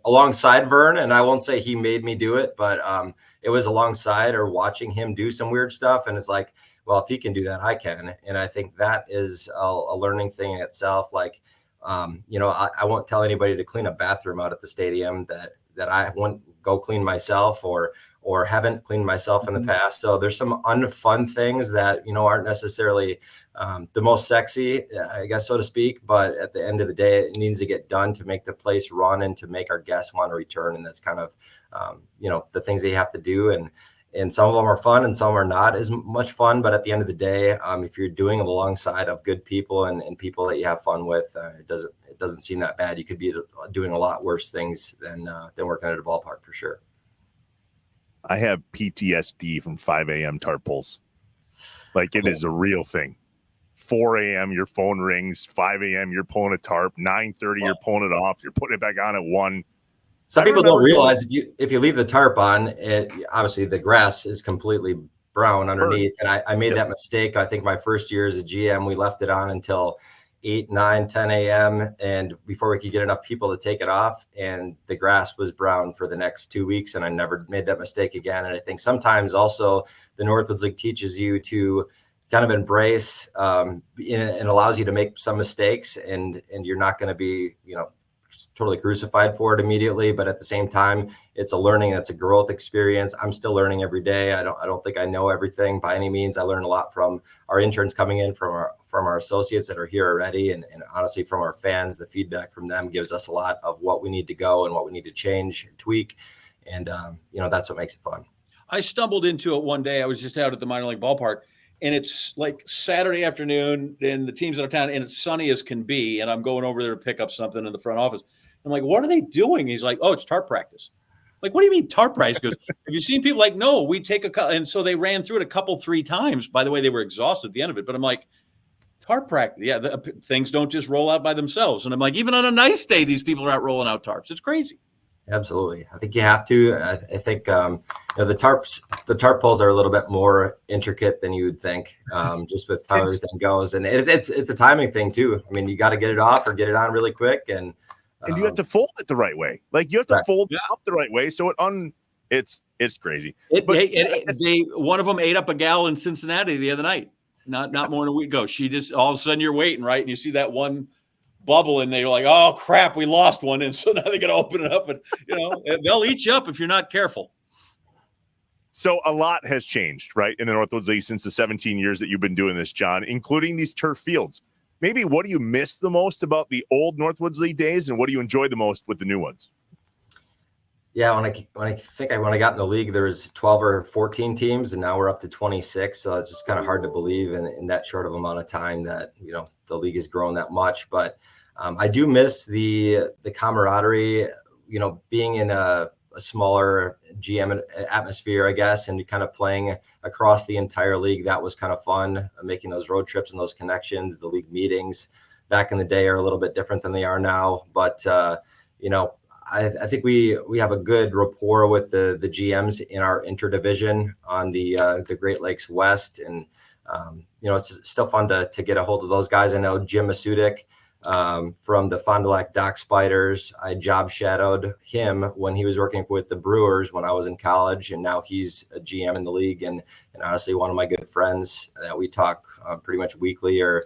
alongside Vern, and I won't say he made me do it, but it was alongside or watching him do some weird stuff. And it's like, well, if he can do that, I can. And I think that is a learning thing in itself. Like I won't tell anybody to clean a bathroom out at the stadium that I won't go clean myself or haven't cleaned myself in the past. So there's some unfun things that, aren't necessarily the most sexy, I guess, so to speak. But at the end of the day, it needs to get done to make the place run and to make our guests want to return. And that's kind of, the things that you have to do. And some of them are fun and some are not as much fun. But at the end of the day, if you're doing them alongside of good people and people that you have fun with, it doesn't seem that bad. You could be doing a lot worse things than working at a ballpark for sure. I have PTSD from 5 a.m. tarp pulls. Like, it is a real thing. 4 a.m. your phone rings. 5 a.m. you're pulling a tarp. 9:30 you're pulling it off. You're putting it back on at 1. Some people don't realize if you leave the tarp on, it obviously the grass is completely brown underneath. And I made that mistake. I think my first year as a GM, we left it on until 8, 9, 10 a.m. and before we could get enough people to take it off, and the grass was brown for the next 2 weeks, and I never made that mistake again. And I think sometimes also the Northwoods League teaches you to kind of embrace and allows you to make some mistakes, and you're not going to be, totally crucified for it immediately, but at the same time, it's a learning, it's a growth experience. I'm still learning every day. I don't think I know everything by any means. I learn a lot from our interns coming in, from our associates that are here already, and honestly from our fans. The feedback from them gives us a lot of what we need to go and what we need to change and tweak, and that's what makes it fun. I stumbled into it one day. I was just out at the minor league ballpark, and it's like Saturday afternoon, and the team's out of town, and it's sunny as can be. And I'm going over there to pick up something in the front office. I'm like, what are they doing? He's like, oh, it's tarp practice. Like, what do you mean tarp practice? He goes, have you seen people? Like, no, we take and so they ran through it 3 times. By the way, they were exhausted at the end of it. But I'm like, tarp practice. Yeah, things don't just roll out by themselves. And I'm like, even on a nice day, these people are out rolling out tarps. It's crazy. Absolutely. I think you have to. I think the tarp poles are a little bit more intricate than you would think, just with how everything goes, and it's a timing thing too. I mean, you got to get it off or get it on really quick, and you have to fold it the right way. Like, you have to fold it up the right way, so it's crazy. One of them ate up a gal in Cincinnati the other night, not more than a week ago. She just, all of a sudden you're waiting, right, and you see that one bubble, and they're like, oh crap, we lost one, and so now they got to open it up, and they'll eat you up if you're not careful. So a lot has changed, right, in the Northwoods League since the 17 years that you've been doing this, John, including these turf fields. Maybe what do you miss the most about the old Northwoods League days, and what do you enjoy the most with the new ones? Yeah, when I got in the league, there was 12 or 14 teams, and now we're up to 26. So it's just kind of hard to believe in that short of amount of time that the league has grown that much. But I do miss the camaraderie, being in a smaller GM atmosphere, I guess, and kind of playing across the entire league. That was kind of fun, making those road trips and those connections. The league meetings back in the day are a little bit different than they are now, but I think we have a good rapport with the GMs in our interdivision on the Great Lakes West, and it's still fun to get a hold of those guys. I know Jim Masudik from the Fond du Lac Dock Spiders. I job shadowed him when he was working with the Brewers when I was in college, and now he's a GM in the league, and honestly one of my good friends that we talk pretty much weekly or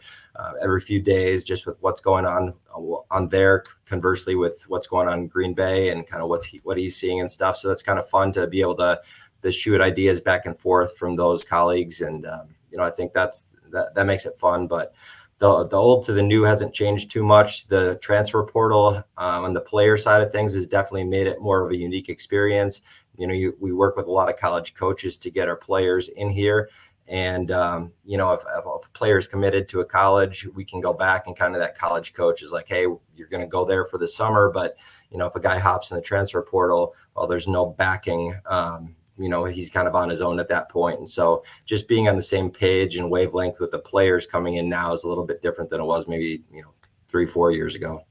every few days, just with what's going on there, conversely with what's going on in Green Bay and kind of what he's seeing and stuff. So that's kind of fun to be able to shoot ideas back and forth from those colleagues, and I think that makes it fun. But the old to the new hasn't changed too much. The transfer portal on the player side of things has definitely made it more of a unique experience. We work with a lot of college coaches to get our players in here. And, if a player is committed to a college, we can go back and kind of that college coach is like, hey, you're going to go there for the summer. But, if a guy hops in the transfer portal, well, there's no backing. He's kind of on his own at that point. And so just being on the same page and wavelength with the players coming in now is a little bit different than it was maybe, 3-4 years ago.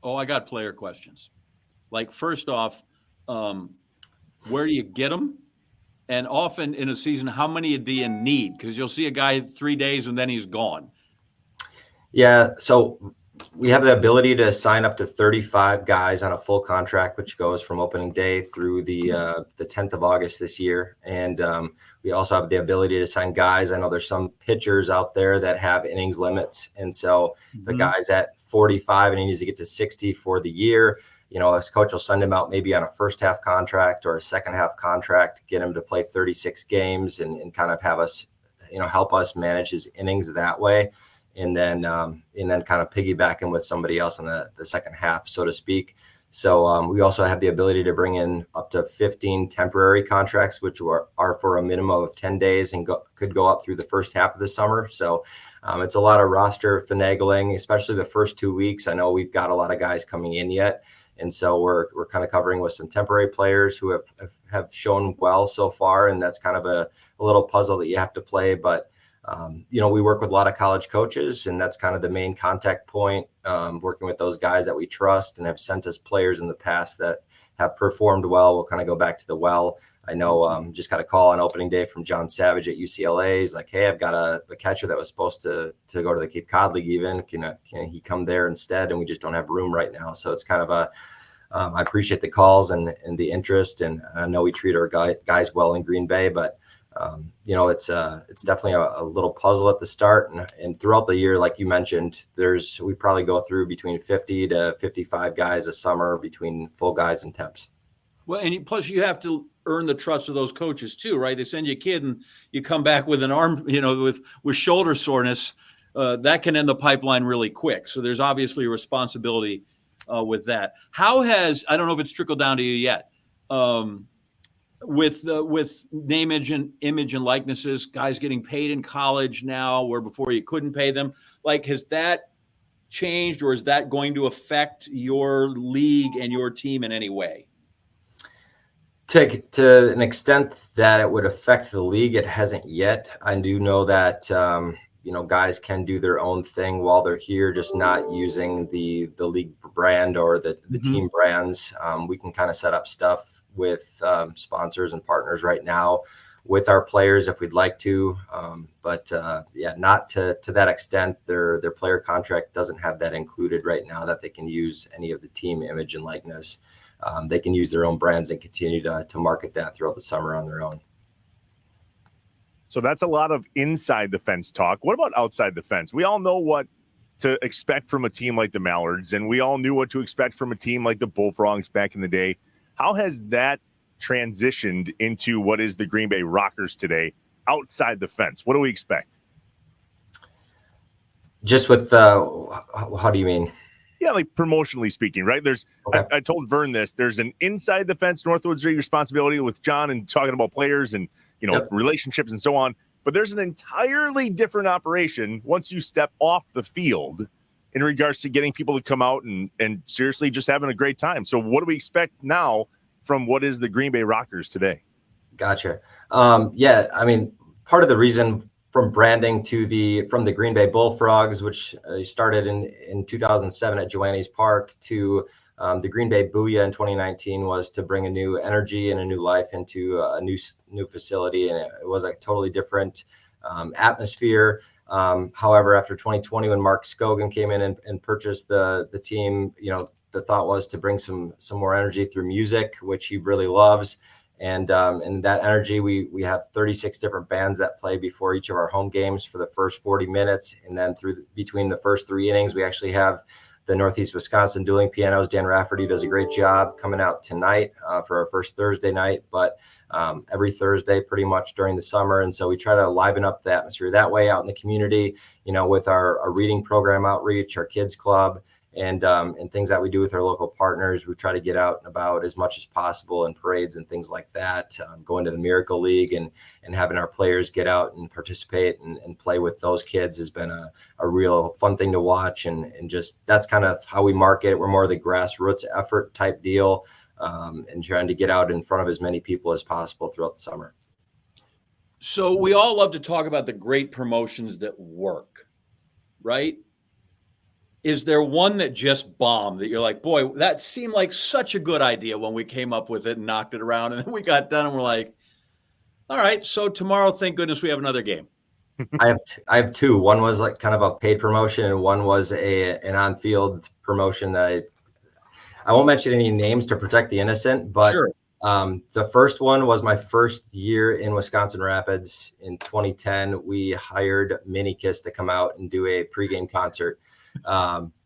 Oh, I got player questions. Like, first off, where do you get them? And often in a season, how many do you need? Because you'll see a guy 3 days and then he's gone. Yeah. So we have the ability to sign up to 35 guys on a full contract, which goes from opening day through the 10th of August this year. And we also have the ability to sign guys. I know there's some pitchers out there that have innings limits. And so the guy's at 45 and he needs to get to 60 for the year. His coach will send him out maybe on a first half contract or a second half contract, get him to play 36 games and kind of have us, help us manage his innings that way. And then kind of piggyback him with somebody else in the second half, so to speak. So we also have the ability to bring in up to 15 temporary contracts, which are for a minimum of 10 days and could go up through the first half of the summer. So it's a lot of roster finagling, especially the first 2 weeks. I know we've got a lot of guys coming in yet. And so we're kind of covering with some temporary players who have shown well so far. And that's kind of a little puzzle that you have to play. But we work with a lot of college coaches, and that's kind of the main contact point, working with those guys that we trust and have sent us players in the past that have performed well. We'll kind of go back to the well. I know just got a call on opening day from John Savage at UCLA. He's like, hey, I've got a catcher that was supposed to go to the Cape Cod League even. Can he come there instead? And we just don't have room right now. So it's kind of I appreciate the calls and the interest. And I know we treat our guys well in Green Bay, but it's definitely a little puzzle at the start, and throughout the year, like you mentioned, we probably go through between 50 to 55 guys a summer between full guys and temps. Well, and plus you have to earn the trust of those coaches too, right? They send you a kid and you come back with an arm, with shoulder soreness, that can end the pipeline really quick. So there's obviously a responsibility with that. I don't know if it's trickled down to you yet. With name, image and likenesses, guys getting paid in college now, where before you couldn't pay them. Like, has that changed, or is that going to affect your league and your team in any way? To an extent that it would affect the league, it hasn't yet. I do know that guys can do their own thing while they're here, just not using the league brand or the team brands. We can kind of set up stuff with sponsors and partners right now with our players if we'd like to. But not to that extent. Their player contract doesn't have that included right now, that they can use any of the team image and likeness. They can use their own brands and continue to market that throughout the summer on their own. So that's a lot of inside the fence talk. What about outside the fence? We all know what to expect from a team like the Mallards, and we all knew what to expect from a team like the Bullfrogs back in the day. How has that transitioned into what is the Green Bay Rockers today outside the fence? What do we expect? Just with how do you mean? Yeah, like promotionally speaking, right? Okay. I told Vern this. There's an inside the fence Northwoods responsibility with John and talking about players and relationships and so on. But there's an entirely different operation once you step off the field in regards to getting people to come out and seriously just having a great time. So what do we expect now from what is the Green Bay Rockers today? Gotcha. I mean, part of the reason from branding from the Green Bay Bullfrogs, which started in 2007 at Joannes Park, to the Green Bay Booyah in 2019, was to bring a new energy and a new life into a new facility. And it was a totally different atmosphere. However, after 2020, when Mark Scogan came in and purchased the team, the thought was to bring some more energy through music, which he really loves. And that energy, we have 36 different bands that play before each of our home games for the first 40 minutes. And then between the first 3 innings, we actually have the Northeast Wisconsin dueling pianos. Dan Rafferty does a great job coming out tonight for our first Thursday night, but every Thursday pretty much during the summer. And so we try to liven up the atmosphere that way out in the community, with our reading program outreach, our kids club, and things that we do with our local partners. We try to get out and about as much as possible in parades and things like that, going to the Miracle League and having our players get out and participate and play with those kids has been a real fun thing to watch. And just that's kind of how we market. We're more of the grassroots effort type deal, and trying to get out in front of as many people as possible throughout the summer. So we all love to talk about the great promotions that work, right? Is there one that just bombed that you're like, boy, that seemed like such a good idea when we came up with it and knocked it around, and then we got done and we're like, all right, so tomorrow, thank goodness we have another game. I have two. One was like kind of a paid promotion, and one was an on-field promotion that I won't mention any names to protect the innocent, but Sure. The first one was my first year in Wisconsin Rapids in 2010. We hired Minikiss to come out and do a pregame concert.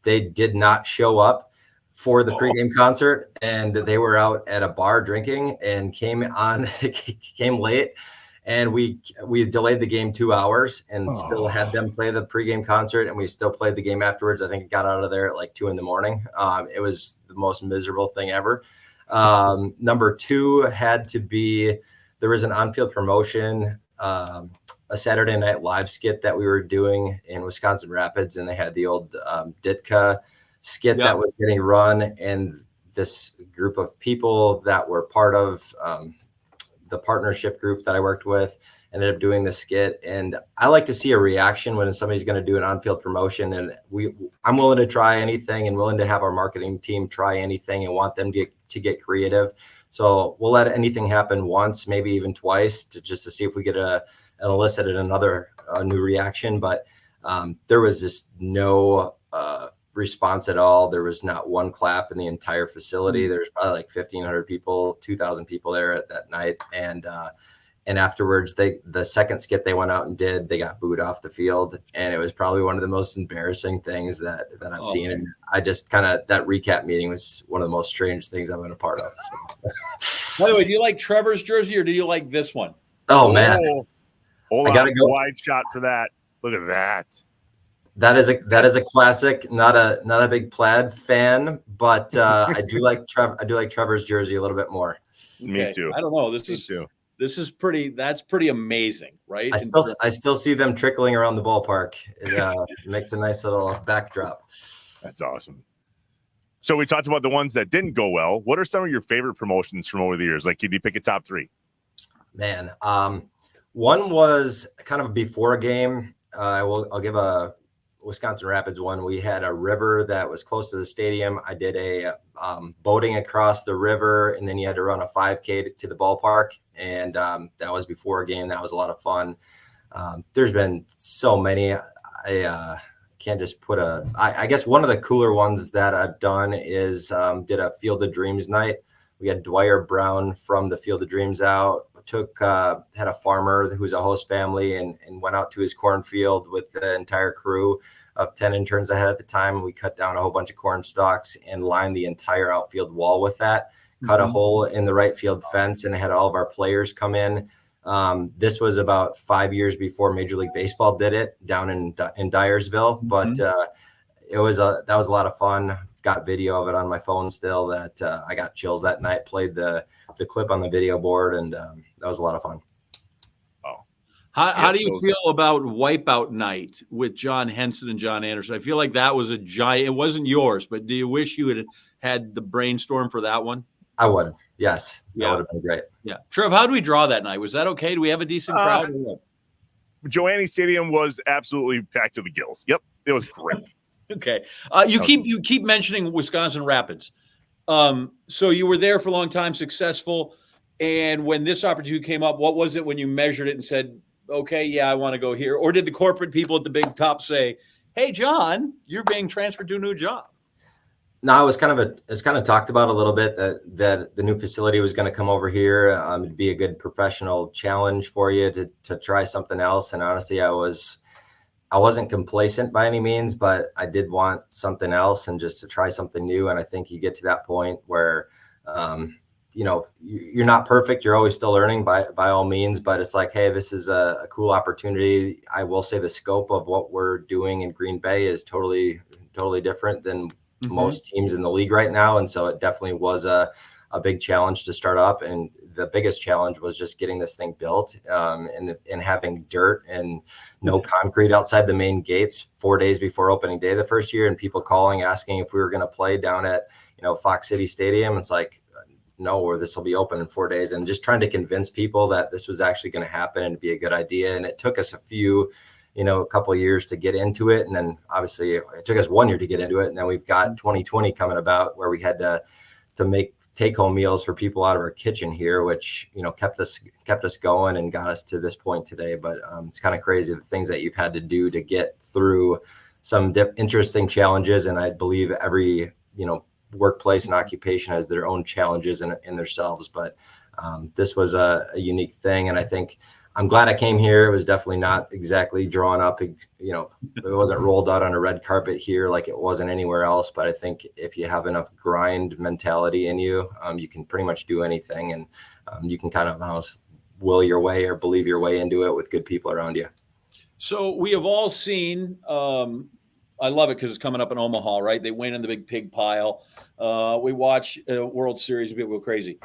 They did not show up for the pregame concert, and they were out at a bar drinking and came late. And we delayed the game 2 hours and still had them play the pregame concert, and we still played the game afterwards. I think it got out of there at like 2 a.m. It was the most miserable thing ever. Number two had to be, there was an on-field promotion, a Saturday Night Live skit that we were doing in Wisconsin Rapids, and they had the old Ditka skit that was getting run, and this group of people that were part of the partnership group that I worked with ended up doing the skit. And I like to see a reaction when somebody's going to do an on-field promotion, and I'm willing to try anything and willing to have our marketing team try anything and want them to get creative. So we'll let anything happen once, maybe even twice, just to see if we get an elicited another new reaction. But there was just no response at all. There was not one clap in the entire facility. There's probably like 1,500 people, 2,000 people there at that night. And afterwards, the second skit they went out and did, they got booed off the field. And it was probably one of the most embarrassing things that I've seen. And I just that recap meeting was one of the most strange things I've been a part of. So. By the way, do you like Trevor's jersey or do you like this one? Oh, man. Hold on, I gotta go wide shot for that. Look at that. That is a classic. Not a big plaid fan, but I do like Trevor's jersey a little bit more. Okay. Me too. I don't know. This is pretty. That's pretty amazing, right? I still see them trickling around the ballpark. It makes a nice little backdrop. That's awesome. So we talked about the ones that didn't go well. What are some of your favorite promotions from over the years? Like, can you pick a top three? Man, one was kind of before a game. I'll give a Wisconsin Rapids one. We had a river that was close to the stadium. I did a boating across the river, and then you had to run a 5K to the ballpark. And that was before a game. That was a lot of fun. There's been so many. I can't just put I guess one of the cooler ones that I've done is did a Field of Dreams night. We had Dwyer Brown from the Field of Dreams out. Had a farmer who's a host family and went out to his cornfield with the entire crew of 10 interns I had at the time. We cut down a whole bunch of corn stalks and lined the entire outfield wall with that, cut a hole in the right field fence, and had all of our players come in. This was about 5 years before Major League Baseball did it down in Dyersville, but that was a lot of fun. Got video of it on my phone still that I got chills that night, played the clip on the video board, and that was a lot of fun. How do you feel about Wipeout Night with John Henson and John Anderson? I feel like that was a giant. It wasn't yours, but do you wish you had the brainstorm for that one? I would. Yes. That would have been great. Yeah. Trev, how do we draw that night? Was that okay? Do we have a decent crowd? Joanne Stadium was absolutely packed to the gills. Yep. It was great. Okay. You keep mentioning Wisconsin Rapids. So you were there for a long time, successful. And when this opportunity came up, what was it when you measured it and said, okay, yeah, I want to go here? Or did the corporate people at the big top say, hey, John, you're being transferred to a new job? No, it's kind of talked about a little bit that the new facility was going to come over here. It'd be a good professional challenge for you to try something else. And honestly, I wasn't complacent by any means, but I did want something else and just to try something new. And I think you get to that point where, you're not perfect. You're always still learning by all means, but it's like, hey, this is a cool opportunity. I will say the scope of what we're doing in Green Bay is totally different than most teams in the league right now. And so it definitely was a big challenge to start up. And the biggest challenge was just getting this thing built and having dirt and no concrete outside the main gates 4 days before opening day the first year, and people calling, asking if we were going to play down at, Fox City Stadium. It's like, no, or this will be open in 4 days, and just trying to convince people that this was actually going to happen and be a good idea. And it took us a couple of years to get into it. And then obviously it took us 1 year to get into it. And then we've got 2020 coming about where we had to make take-home meals for people out of our kitchen here, which, you know, kept us going and got us to this point today. But it's kind of crazy the things that you've had to do to get through some interesting challenges. And I believe every, you know, workplace and occupation has their own challenges in themselves. But this was a unique thing. And I think I'm glad I came here. It was definitely not exactly drawn up, you know, it wasn't rolled out on a red carpet here like it wasn't anywhere else. But I think if you have enough grind mentality in you, you can pretty much do anything, and you can kind of almost will your way or believe your way into it with good people around you. So we have all seen, I love it because it's coming up in Omaha, right? They win in the big pig pile. We watch World Series, people go crazy.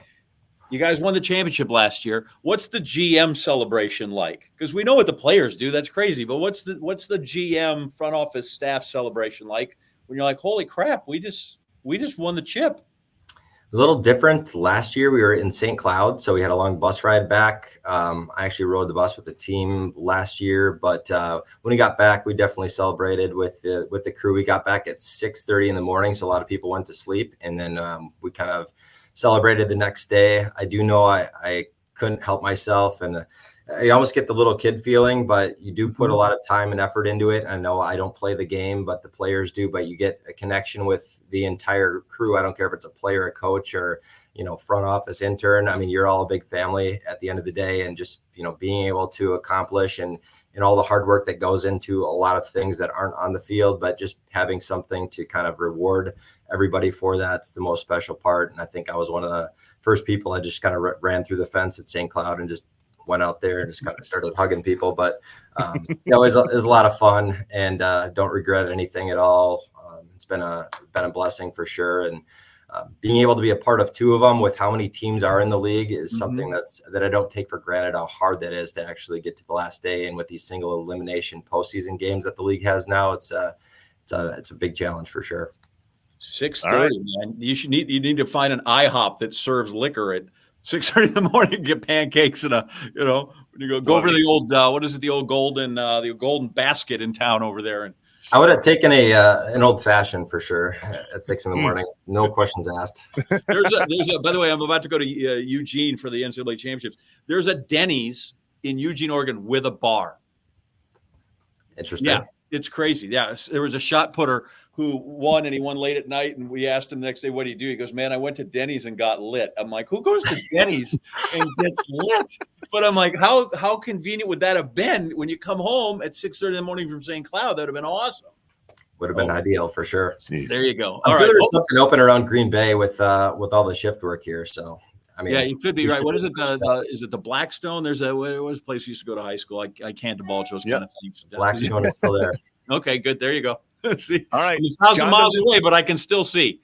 You guys won the championship last year. What's the GM celebration like? Because we know what the players do. That's crazy. But what's the GM front office staff celebration like when you're like, holy crap, we just won the chip? It was a little different. Last year we were in St. Cloud, so we had a long bus ride back. I actually rode the bus with the team last year, but when we got back, we definitely celebrated with the crew. We got back at 6:30 in the morning, so a lot of people went to sleep, and then we kind of celebrated the next day. I do know I couldn't help myself, and I almost get the little kid feeling, but you do put a lot of time and effort into it. I know I don't play the game, but the players do, but you get a connection with the entire crew. I don't care if it's a player, a coach, or, you know, front office intern. I mean, you're all a big family at the end of the day, and just, you know, being able to accomplish and all the hard work that goes into a lot of things that aren't on the field, but just having something to kind of reward everybody for, that's the most special part. And I think I was one of the first people. I just kind of ran through the fence at St. Cloud and just went out there and just kind of started hugging people. But you know, it was a lot of fun, and don't regret anything at all. It's been a blessing for sure. And being able to be a part of two of them with how many teams are in the league is something that I don't take for granted, how hard that is to actually get to the last day. And with these single elimination postseason games that the league has now, it's a big challenge for sure. 6:30, right, man. You need to find an IHOP that serves liquor at 6:30 in the morning and get pancakes and when you go over to the old what is it, the old golden basket in town over there. And I would have taken an old fashioned for sure at 6 in the morning. No questions asked. There's a by the way, I'm about to go to Eugene for the NCAA championships. There's a Denny's in Eugene, Oregon with a bar. Interesting. Yeah, it's crazy. Yeah, there was a shot putter who won, and he won late at night. And we asked him the next day, what do you do? He goes, man, I went to Denny's and got lit. I'm like, who goes to Denny's and gets lit? But I'm like, how convenient would that have been when you come home at 6:30 in the morning from St. Cloud? That would have been awesome. Would have been ideal for sure. Jeez. There you go. I'm sure there's something open around Green Bay with all the shift work here. So, I mean, yeah, you could be right. What is it? Is it the Blackstone? There's what was a place we used to go to high school. I can't divulge those kind of things. Blackstone is still there. Okay, good. There you go. See, all right, 1,000 miles away, but I can still see.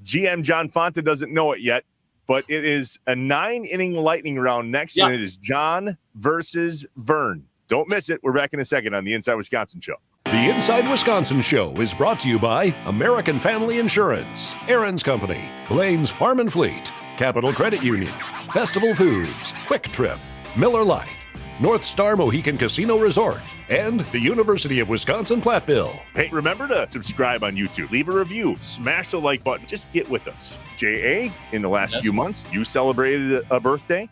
GM John Fanta doesn't know it yet, but it is a 9-inning lightning round next, and it is John versus Vern. Don't miss it. We're back in a second on the Inside Wisconsin Show. The Inside Wisconsin Show is brought to you by American Family Insurance, Aaron's Company, Blaine's Farm and Fleet, Capital Credit Union, Festival Foods, Quick Trip, Miller Lite, North Star Mohican Casino Resort, and the University of Wisconsin-Platteville. Hey, remember to subscribe on YouTube. Leave a review. Smash the like button. Just get with us. J.A., in the last few months, you celebrated a birthday.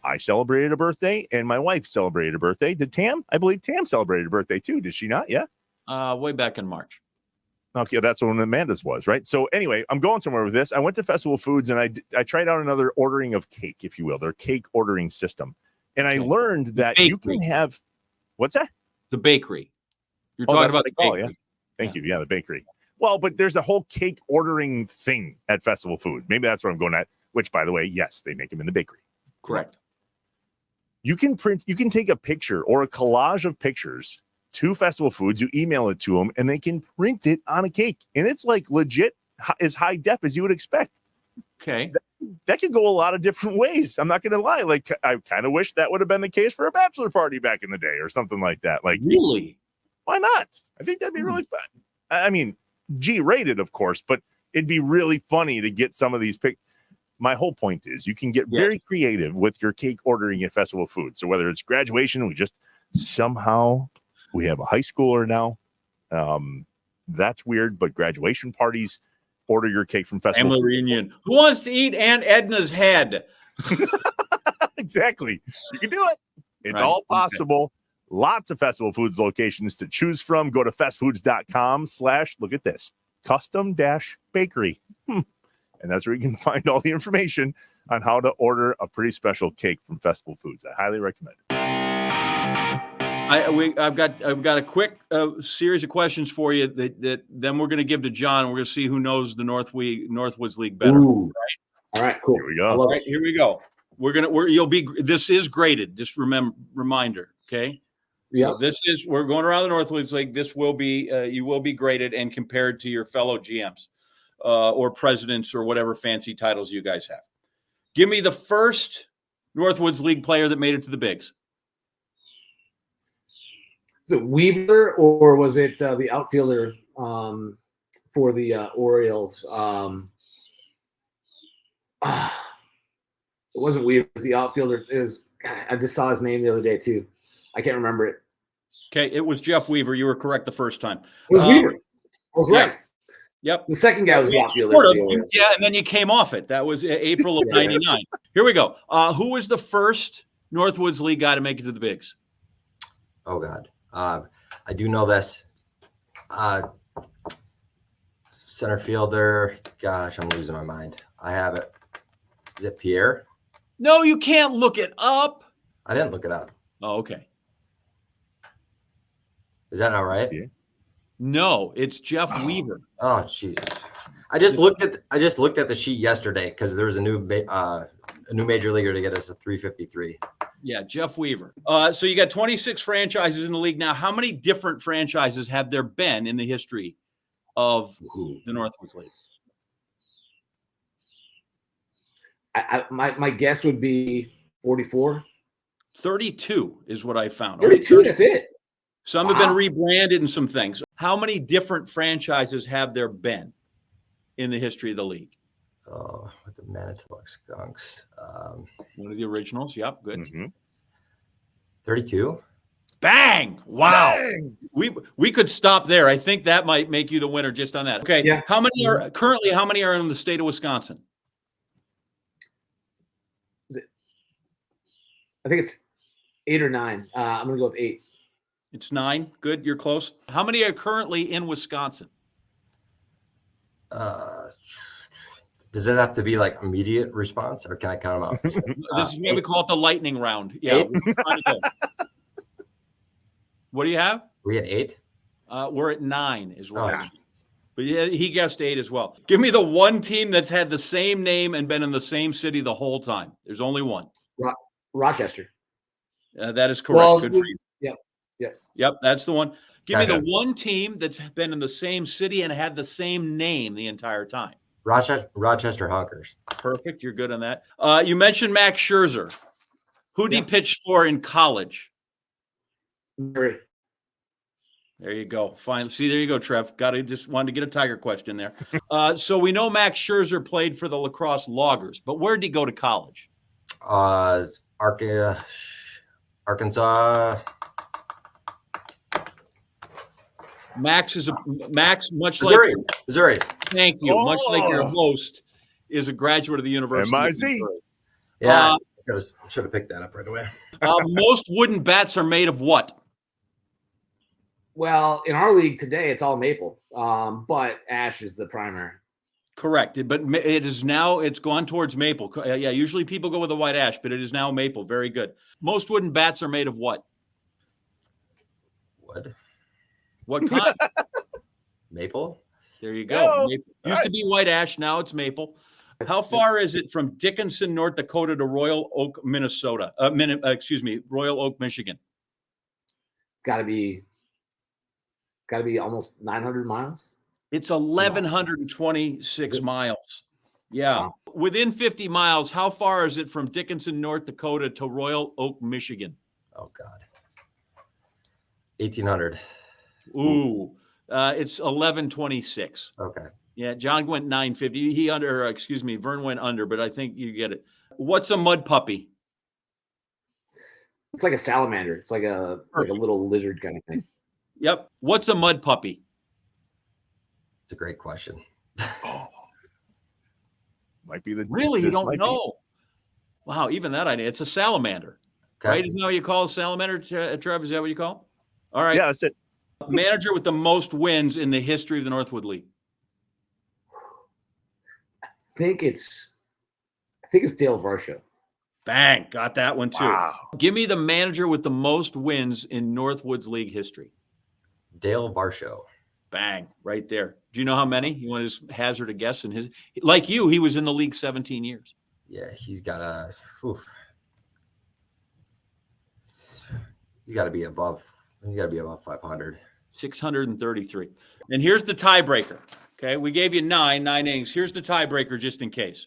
I celebrated a birthday, and my wife celebrated a birthday. Did Tam? I believe Tam celebrated a birthday, too. Did she not? Yeah? Way back in March. Okay, that's when Amanda's was, right? So anyway, I'm going somewhere with this. I went to Festival Foods, and I tried out another ordering of cake, if you will, their cake ordering system. And I learned that you can have, what's that? The bakery. You're talking about the bakery. Yeah. Thank you. Yeah, the bakery. Well, but there's a whole cake ordering thing at Festival Food. Maybe that's what I'm going at, which, by the way, yes, they make them in the bakery. Correct. You can take a picture or a collage of pictures to Festival Foods. You email it to them, and they can print it on a cake. And it's like legit as high def as you would expect. Okay. That could go a lot of different ways. I'm not going to lie. Like, I kind of wish that would have been the case for a bachelor party back in the day or something like that. Like, really? Why not? I think that'd be really fun. I mean, G-rated, of course, but it'd be really funny to get some of these My whole point is you can get very creative with your cake ordering at Festival Food. So whether it's graduation, we have a high schooler now. That's weird, but graduation parties, order your cake from Festival Family Foods. reunion. Who wants to eat Aunt Edna's head? Exactly. You can do it. It's Right. all possible. Okay. Lots of Festival Foods locations to choose from. Go to festfoods.com/ look at this, custom-bakery. And that's where you can find all the information on how to order a pretty special cake from Festival Foods. I highly recommend it. I've got a quick series of questions for you that then we're going to give to John. We're going to see who knows the Northwoods League better. Ooh. Right? All right, cool. Here we go. All right, here we go. This is graded. Just reminder. Okay. Yeah. So we're going around the Northwoods League. This will be, you will be graded and compared to your fellow GMs or presidents or whatever fancy titles you guys have. Give me the first Northwoods League player that made it to the bigs. Is it Weaver or was it the outfielder for the Orioles? It wasn't Weaver. It was the outfielder. I just saw his name the other day too. I can't remember it. Okay, it was Jeff Weaver. You were correct the first time. It was Weaver. I was right. Yep. The second guy was the outfielder. Sort of, yeah, and then you came off it. That was April of '99. Here we go. Who was the first Northwoods League guy to make it to the bigs? Oh, God. I do know this. Center fielder. Gosh, I'm losing my mind. I have it. Is it Pierre? No, you can't look it up. I didn't look it up. Oh, okay. Is that not right? No, it's Jeff Weaver. Oh, Jesus. I just looked at the sheet yesterday because there was a new major leaguer to get us a 353. Yeah, Jeff Weaver. So you got 26 franchises in the league now. How many different franchises have there been in the history of the Northwoods League? My guess would be 44. 32 is what I found. 32, that's it. Some have been rebranded and some things. How many different franchises have there been in the history of the league? Oh, with the Manitowoc Skunks. One of the originals. Yep, good. 32. Bang! Wow. Bang! We could stop there. I think that might make you the winner just on that. Okay. Yeah. How many are in the state of Wisconsin? I think it's 8 or 9. I'm going to go with 8. It's 9. Good. You're close. How many are currently in Wisconsin? Does it have to be like immediate response or can I count them out? This is what we call it the lightning round. Yeah. What do you have? We had 8. We're at 9 is what I see. But yeah, he guessed 8 as well. Give me the one team that's had the same name and been in the same city the whole time. There's only one. Rochester. That is correct. Well, good for you. Yep, that's the one. Give me the one team that's been in the same city and had the same name the entire time. Rochester Honkers. Perfect. You're good on that. You mentioned Max Scherzer. Who did he pitch for in college? Murray. There you go. Fine. See, there you go, Trev. Just wanted to get a Tiger question there. So we know Max Scherzer played for the Lacrosse Loggers, but where did he go to college? Arkansas. Much Missouri. like Missouri. Thank you. Much like your host is a graduate of the University of Missouri. Yeah, should have picked that up right away. Most wooden bats are made of what? Well, in our league today, it's all maple, but ash is the primary. Correct, but it's gone towards maple. Yeah, usually people go with the white ash, but it is now maple. Very good. Most wooden bats are made of what? Wood. What kind? Maple. There you go. Maple. Used to be white ash. Now it's maple. How far is it from Dickinson, North Dakota to Royal Oak, Minnesota? Royal Oak, Michigan. It's got to be almost 900 miles. It's 1,126 miles. Yeah. Wow. Within 50 miles, how far is it from Dickinson, North Dakota to Royal Oak, Michigan? Oh, God. 1,800. Ooh, it's 1,126. Okay. Yeah, John went 950. Vern went under, but I think you get it. What's a mud puppy? It's like a salamander. It's like a little lizard kind of thing. Yep. What's a mud puppy? It's a great question. Might be the really. You don't know? Wow, even that idea. It's a salamander, right? Isn't that what you call a salamander, Trev? Is that what you call? All right. Yeah, that's it. Manager with the most wins in the history of the Northwood League. I think it's Dale Varsho. Bang, got that one too. Wow. Give me the manager with the most wins in Northwoods League history. Dale Varsho. Bang, right there. Do you know how many? You want to hazard a guess? In his, like you, he was in the league 17 years. Yeah, he's got to be above 500. 633. And here's the tiebreaker. Okay, we gave you nine innings. Here's the tiebreaker just in case.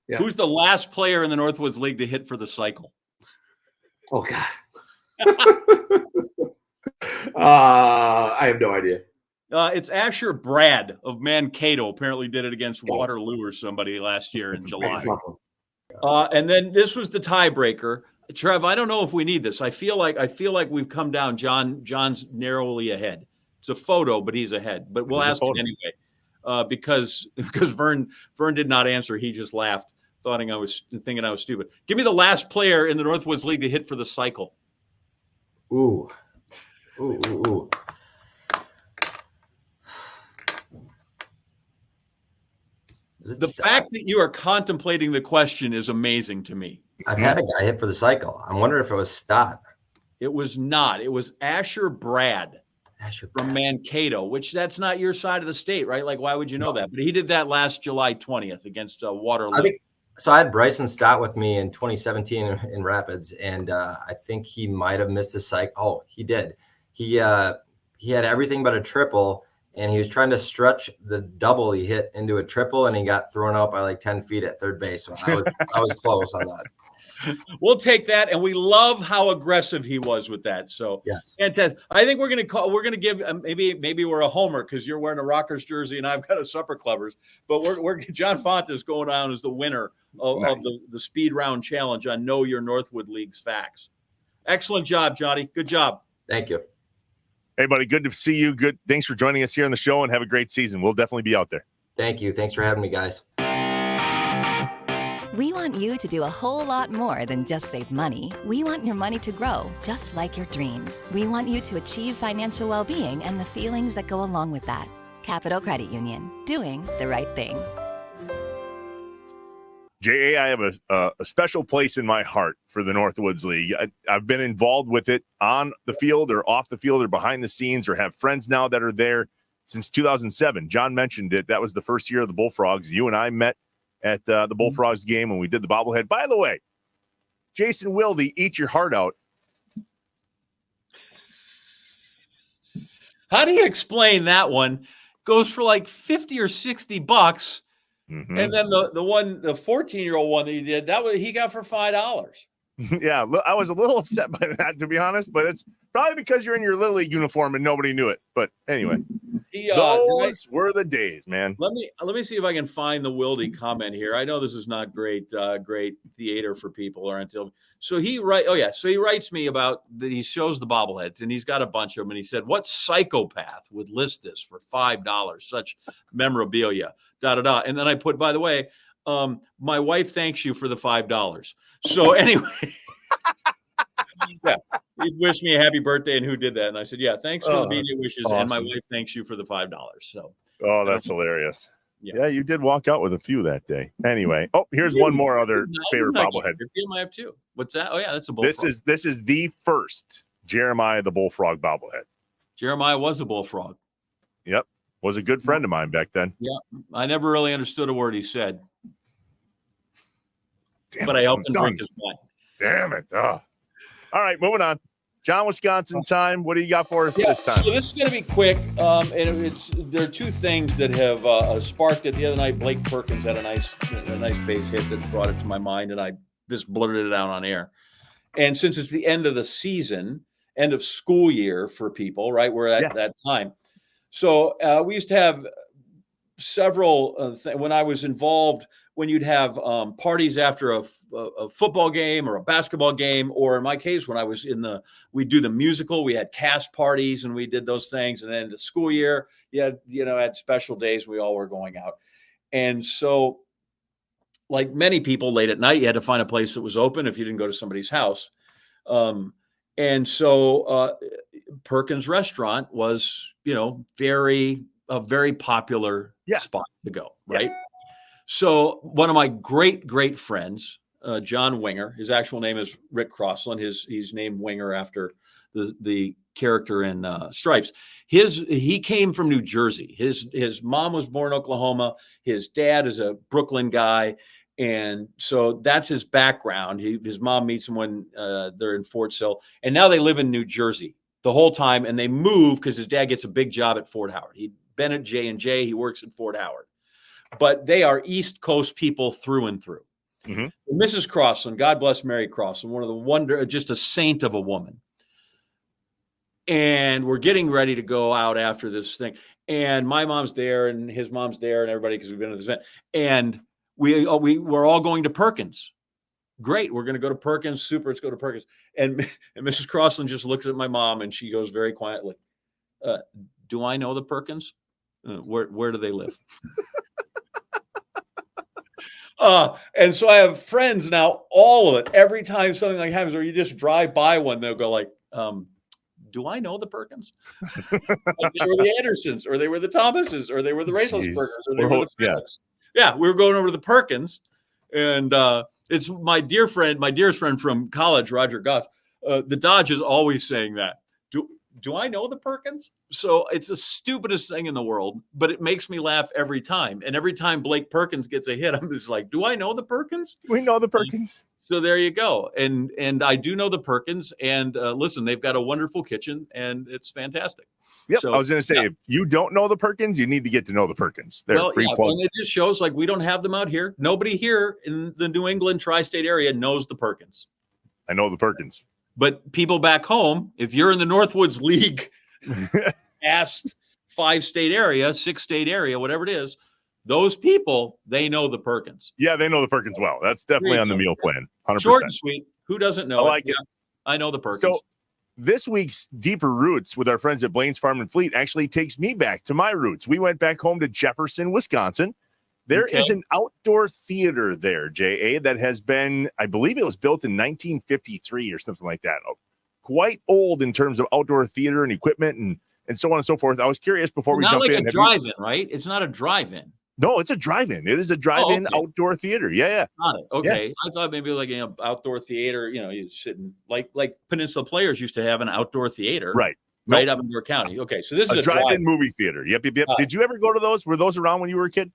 Yeah. Who's the last player in the Northwoods League to hit for the cycle? Oh, God. I have no idea. It's Asher Brad of Mankato. Apparently did it against Waterloo or somebody last year in July. And then this was the tiebreaker. Trev, I don't know if we need this. I feel like we've come down. John's narrowly ahead. It's a photo, but he's ahead. But we'll ask him anyway. Because Vern did not answer. He just laughed, thinking I was stupid. Give me the last player in the Northwoods League to hit for the cycle. Ooh. The fact that you are contemplating the question is amazing to me. I've had a guy hit for the cycle. I'm wondering if it was Stott. It was not. It was Asher Brad from Mankato, which that's not your side of the state, right? Like, why would you know that? But he did that last July 20th against Waterloo. So I had Bryson Stott with me in 2017 in Rapids, and I think he might have missed the cycle. Oh, he did. He had everything but a triple, and he was trying to stretch the double he hit into a triple, and he got thrown out by like 10 feet at third base. So I was close on that. We'll take that, and we love how aggressive he was with that. So yes, fantastic. I think we're going to give maybe we're a homer because you're wearing a Rockers jersey and I've got a Supper Clubbers. But we're John Fanta is going down as the winner of the speed round challenge on Know Your Northwood League's facts. Excellent job, Johnny. Good job. Thank you. Hey, buddy. Good to see you. Good. Thanks for joining us here on the show, and have a great season. We'll definitely be out there. Thank you. Thanks for having me, guys. We want you to do a whole lot more than just save money. We want your money to grow, just like your dreams. We want you to achieve financial well-being and the feelings that go along with that. Capital Credit Union, doing the right thing. JA, I have a special place in my heart for the Northwoods League. I've been involved with it on the field or off the field or behind the scenes, or have friends now that are there since 2007. John mentioned it. That was the first year of the Bullfrogs. You and I met at the Bullfrogs game when we did the bobblehead. By the way, Jason Wilde, eat your heart out. How do you explain that one? Goes for like $50 or $60. Mm-hmm. And then the 14-year-old one that you did, he got for $5. Yeah, I was a little upset by that, to be honest, but it's probably because you're in your Little League uniform and nobody knew it. But anyway, those were the days, man. Let me see if I can find the Wilde comment here. I know this is not great theater for people or until. So he writes me about that. He shows the bobbleheads and he's got a bunch of them. And he said, "What psychopath would list this for $5? Such memorabilia." And then I put, by the way, my wife thanks you for the $5. So anyway, yeah, he wished me a happy birthday, and who did that? And I said, yeah, thanks for the media wishes, awesome. And my wife thanks you for the $5. So, that's hilarious. Yeah, you did walk out with a few that day. Anyway, here's one more other favorite bobblehead. I have two. What's that? Oh yeah, that's a bullfrog. This is the first Jeremiah the Bullfrog bobblehead. Jeremiah was a bullfrog. Yep, was a good friend of mine back then. Yeah, I never really understood a word he said. But I helped him drink his wine. Damn it. All right, moving on. John, Wisconsin time. What do you got for us this time? So this is going to be quick. And there are two things that have sparked it. The other night, Blake Perkins had a nice base hit that brought it to my mind, and I just blurted it out on air. And since it's the end of the season, end of school year for people, right? We're at that time. So we used to have several when I was involved. When you'd have parties after a football game or a basketball game, or in my case, when I was we'd do the musical, we had cast parties and we did those things. And then the school year, had special days. We all were going out. And so like many people, late at night, you had to find a place that was open if you didn't go to somebody's house. And so Perkins Restaurant was, a very popular spot to go, right? Yeah. So one of my great friends, John Winger, his actual name is Rick Crossland. He's named Winger after the character in Stripes. He came from New Jersey. His mom was born in Oklahoma. His dad is a Brooklyn guy. And so that's his background. His mom meets him when they're in Fort Sill. And now they live in New Jersey the whole time. And they move because his dad gets a big job at Fort Howard. He'd been at J&J. He works at Fort Howard. But they are East Coast people through and through. Mm-hmm. Mrs. Crossland, God bless Mary Crossland, one of the just a saint of a woman. And we're getting ready to go out after this thing. And my mom's there and his mom's there and everybody, because we've been to this event. And we're all going to Perkins. Great. We're going to go to Perkins. Super. Let's go to Perkins. And Mrs. Crossland just looks at my mom and she goes very quietly, do I know the Perkins? Where do they live? And so I have friends now, all of it. Every time something like happens, or you just drive by one, they'll go like, do I know the Perkins? Like they were the Andersons, or they were the Thomases, or they were the Rathelsbergers, or they were the Phillips. Yeah, we were going over to the Perkins, and it's my dearest friend from college, Roger Goss. The Dodge is always saying that. Do I know the Perkins? So it's the stupidest thing in the world, but it makes me laugh every time. And every time Blake Perkins gets a hit, I'm just like, do I know the Perkins? We know the Perkins. So there you go. And I do know the Perkins. And listen, they've got a wonderful kitchen, and it's fantastic. Yep. So, I was going to say, if you don't know the Perkins, you need to get to know the Perkins. They're free plug. And it just shows like we don't have them out here. Nobody here in the New England tri-state area knows the Perkins. I know the Perkins. But people back home, if you're in the Northwoods League, past 5-state area, 6-state area, whatever it is, those people, they know the Perkins. Yeah, they know the Perkins well. That's definitely on the meal plan. 100%. Short and sweet. Who doesn't know? I like it. I know the Perkins. So this week's Deeper Roots with our friends at Blaine's Farm and Fleet actually takes me back to my roots. We went back home to Jefferson, Wisconsin. There is an outdoor theater there, J.A., that has been, I believe it was built in 1953 or something like that. Quite old in terms of outdoor theater and equipment and so on and so forth. I was curious before we jump in. Not like a drive-in, right? It's not a drive-in. No, it's a drive-in. It is a drive-in outdoor theater. Yeah. Got it. Okay. Yeah. I thought maybe like an outdoor theater, you sitting like Peninsula Players used to have an outdoor theater. Right. Right up in your county. Okay. So this is a drive-in movie theater. Yep. Did you ever go to those? Were those around when you were a kid?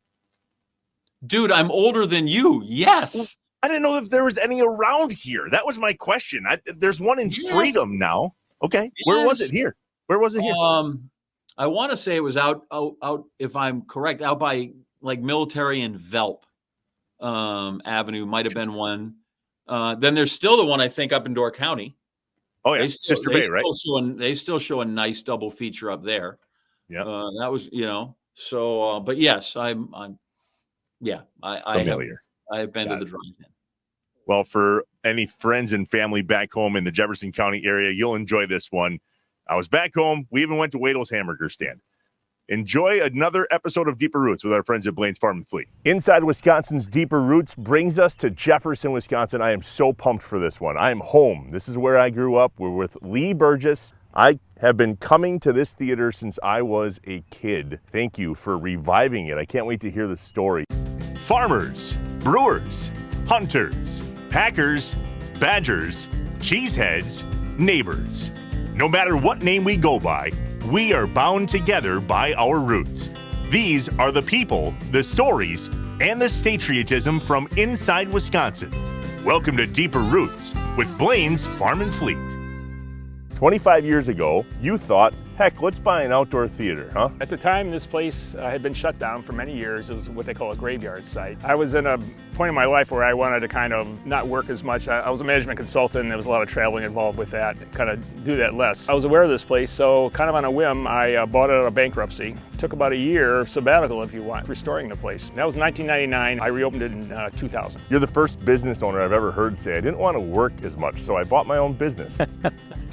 Dude, I'm older than you. Yes. I didn't know if there was any around here. That was my question. There's one in Freedom now. Okay. Yes. Where was it here? I want to say it was out, if I'm correct, out by like Military and Velp Avenue might have been one. Then there's still the one, I think, up in Door County. Oh, yeah. Sister Bay, right? They still show a nice double feature up there. Yeah. That was, so, but yes, I'm familiar. I have been to the drive-in. Well, for any friends and family back home in the Jefferson County area, you'll enjoy this one. I was back home. We even went to Wadel's Hamburger Stand. Enjoy another episode of Deeper Roots with our friends at Blaine's Farm and Fleet. Inside Wisconsin's Deeper Roots brings us to Jefferson, Wisconsin. I am so pumped for this one. I am home. This is where I grew up. We're with Lee Burgess. I have been coming to this theater since I was a kid. Thank you for reviving it. I can't wait to hear the story. Farmers, brewers, hunters, packers, badgers, cheeseheads, neighbors. No matter what name we go by, we are bound together by our roots. These are the people, the stories, and the patriotism from inside Wisconsin. Welcome to Deeper Roots with Blaine's Farm and Fleet. 25 years ago, you thought, heck, let's buy an outdoor theater, huh? At the time, this place had been shut down for many years. It was what they call a graveyard site. I was in a point in my life where I wanted to kind of not work as much. I was a management consultant. There was a lot of traveling involved with that, kind of do that less. I was aware of this place, so kind of on a whim, I bought it out of bankruptcy. Took about a year sabbatical, if you want, restoring the place. That was 1999. I reopened it in 2000. You're the first business owner I've ever heard say, I didn't want to work as much, so I bought my own business.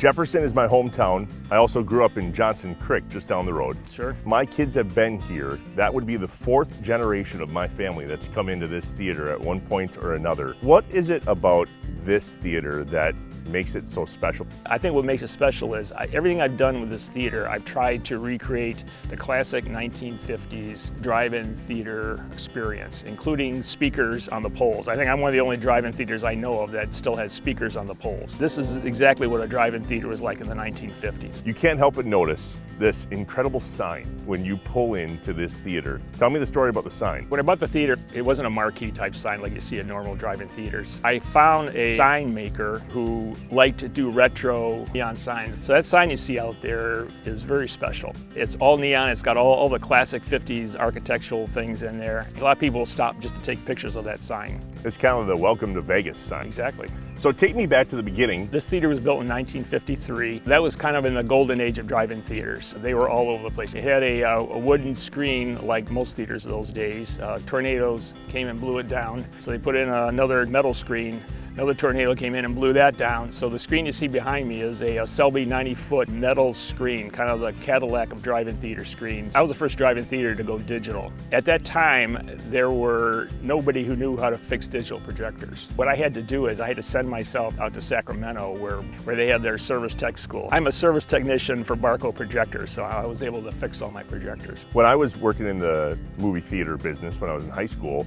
Jefferson is my hometown. I also grew up in Johnson Creek, just down the road. Sure. My kids have been here. That would be the 4th generation of my family that's come into this theater at one point or another. What is it about this theater that makes it so special? I think what makes it special is everything I've done with this theater, I've tried to recreate the classic 1950s drive-in theater experience, including speakers on the poles. I think I'm one of the only drive-in theaters I know of that still has speakers on the poles. This is exactly what a drive-in theater was like in the 1950s. You can't help but notice this incredible sign when you pull into this theater. Tell me the story about the sign. When I bought the theater, it wasn't a marquee type sign like you see at normal drive-in theaters. I found a sign maker who liked to do retro neon signs. So that sign you see out there is very special. It's all neon, it's got all the classic 50s architectural things in there. A lot of people stop just to take pictures of that sign. It's kind of the welcome to Vegas sign. Exactly. So take me back to the beginning. This theater was built in 1953. That was kind of in the golden age of drive-in theaters. They were all over the place. It had a wooden screen like most theaters of those days. Tornadoes came and blew it down. So they put in another metal screen. Another tornado came in and blew that down. So the screen you see behind me is a Selby 90-foot metal screen, kind of the Cadillac of drive-in theater screens. I was the first drive-in theater to go digital. At that time, there were nobody who knew how to fix digital projectors. What I had to do is I had to send myself out to Sacramento where they had their service tech school. I'm a service technician for Barco projectors, so I was able to fix all my projectors. When I was working in the movie theater business when I was in high school,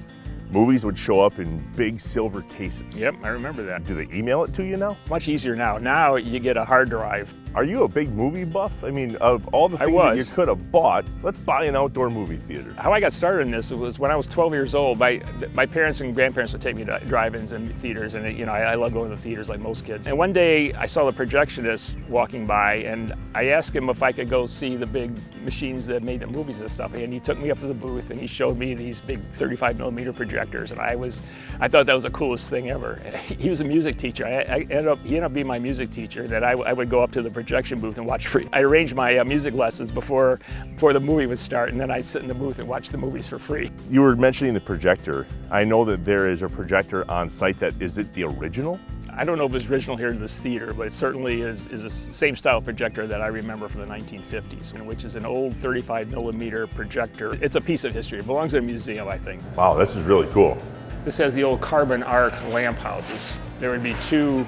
movies would show up in big silver cases. Yep, I remember that. Do they email it to you now? Much easier now. Now you get a hard drive. Are you a big movie buff? I mean, of all the things that you could have bought, let's buy an outdoor movie theater. How I got started in this was when I was 12 years old. My parents and grandparents would take me to drive-ins and theaters, and I love going to the theaters like most kids. And one day I saw the projectionist walking by, and I asked him if I could go see the big machines that made the movies and stuff. And he took me up to the booth and he showed me these big 35mm projectors, and I thought that was the coolest thing ever. He was a music teacher. He ended up being my music teacher, that I would go up to the projection booth and watch free. I arranged my music lessons before the movie would start, and then I'd sit in the booth and watch the movies for free. You were mentioning the projector. I know that there is a projector on site is it the original? I don't know if it's original here in this theater, but it certainly is the same style projector that I remember from the 1950s, which is an old 35mm projector. It's a piece of history. It belongs in a museum, I think. Wow, this is really cool. This has the old carbon arc lamp houses. There would be 2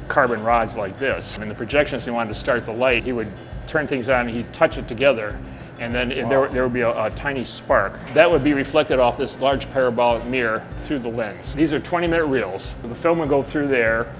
carbon rods like this. And the projectionist, he wanted to start the light, he would turn things on, he'd touch it together, and then there would be a tiny spark. That would be reflected off this large parabolic mirror through the lens. These are 20-minute reels. The film would go through there,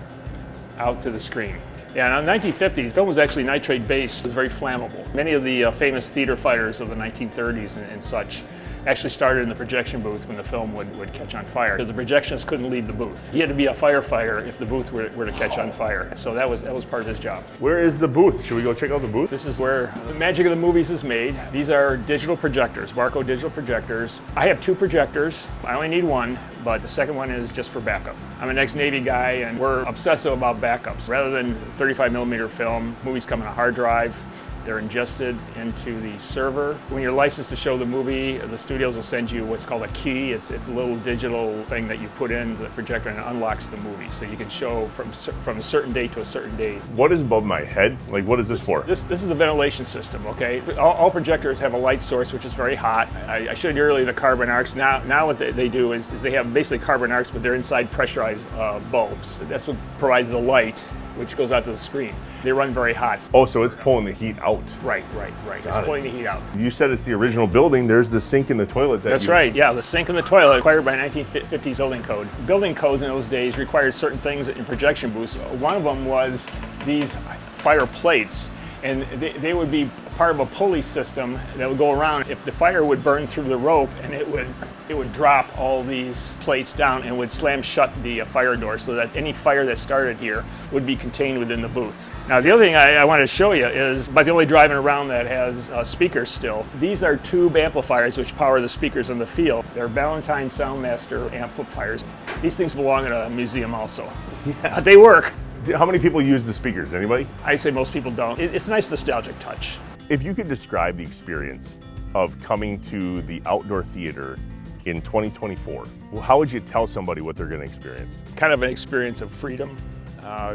out to the screen. Yeah, in the 1950s, film was actually nitrate-based. It was very flammable. Many of the famous theater fighters of the 1930s and such actually started in the projection booth when the film would catch on fire, because the projectionist couldn't leave the booth. He had to be a firefighter if the booth were to catch on fire. So that was part of his job. Where is the booth? Should we go check out the booth? This is where the magic of the movies is made. These are digital projectors, Barco digital projectors. I have 2 projectors. I only need 1, but the second one is just for backup. I'm an ex-Navy guy, and we're obsessive about backups. Rather than 35mm film, movies come on a hard drive. They're ingested into the server. When you're licensed to show the movie, the studios will send you what's called a key. It's a little digital thing that you put in the projector, and it unlocks the movie. So you can show from a certain date to a certain date. What is above my head? Like, what is this for? This is the ventilation system, okay? All projectors have a light source, which is very hot. I showed you earlier the carbon arcs. Now what they do is they have basically carbon arcs, but they're inside pressurized bulbs. That's what provides the light, which goes out to the screen. They run very hot. Oh, so it's pulling the heat out. Right. It's pulling the heat out. You said it's the original building. There's the sink and the toilet. That's right, yeah, the sink and the toilet required by 1950s building code. Building codes in those days required certain things in projection booths. One of them was these fire plates, and they would be part of a pulley system that would go around. If the fire would burn through the rope, and it would drop all these plates down and would slam shut the fire door, so that any fire that started here would be contained within the booth. Now, the other thing I wanted to show you is about the only drive-in around that has speakers still. These are tube amplifiers which power the speakers in the field. They're Valentine Soundmaster amplifiers. These things belong in a museum also. Yeah. They work. How many people use the speakers? Anybody? I say most people don't. It's a nice nostalgic touch. If you could describe the experience of coming to the outdoor theater in 2024, how would you tell somebody what they're going to experience? Kind of an experience of freedom.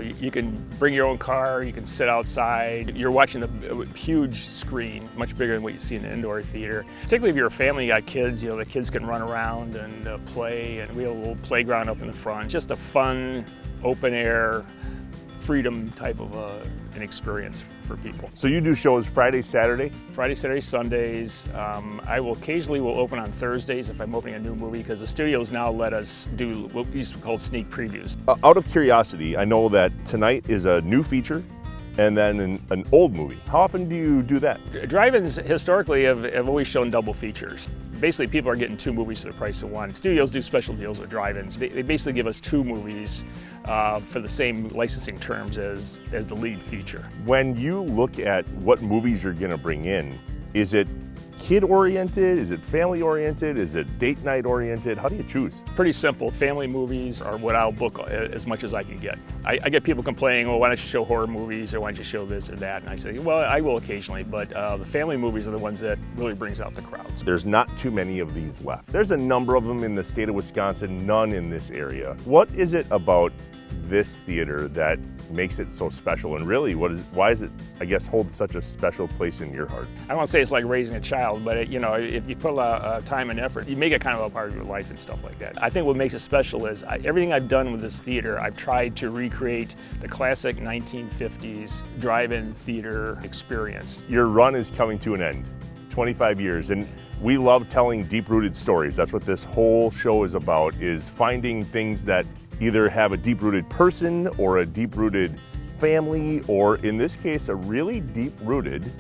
You can bring your own car, you can sit outside. You're watching a huge screen, much bigger than what you see in an indoor theater. Particularly if you're a family, you got kids, the kids can run around and play, and we have a little playground up in the front. Just a fun, open air, freedom type of an experience for people. So you do shows Friday, Saturday? Friday, Saturday, Sundays. I will occasionally open on Thursdays if I'm opening a new movie, because the studios now let us do what we used to call sneak previews. Out of curiosity, I know that tonight is a new feature and then an old movie. How often do you do that? Drive-ins historically have always shown double features. Basically, people are getting 2 movies for the price of 1. Studios do special deals with drive-ins. They basically give us 2 movies for the same licensing terms as the lead feature. When you look at what movies you're gonna bring in, is it kid-oriented? Is it family-oriented? Is it date night-oriented? How do you choose? Pretty simple. Family movies are what I'll book as much as I can get. I get people complaining, well, why don't you show horror movies, or why don't you show this or that? And I say, well, I will occasionally, but the family movies are the ones that really brings out the crowds. There's not too many of these left. There's a number of them in the state of Wisconsin, none in this area. What is it about this theater that makes it so special, and really why is it, I guess, hold such a special place in your heart? I don't want to say it's like raising a child, but if you put a lot of time and effort, you make it kind of a part of your life and stuff like that. I think what makes it special is everything I've done with this theater, I've tried to recreate the classic 1950s drive-in theater experience. Your run is coming to an end, 25 years, and we love telling deep-rooted stories. That's what this whole show is about, is finding things that either have a deep-rooted person or a deep-rooted family, or in this case, a really deep-rooted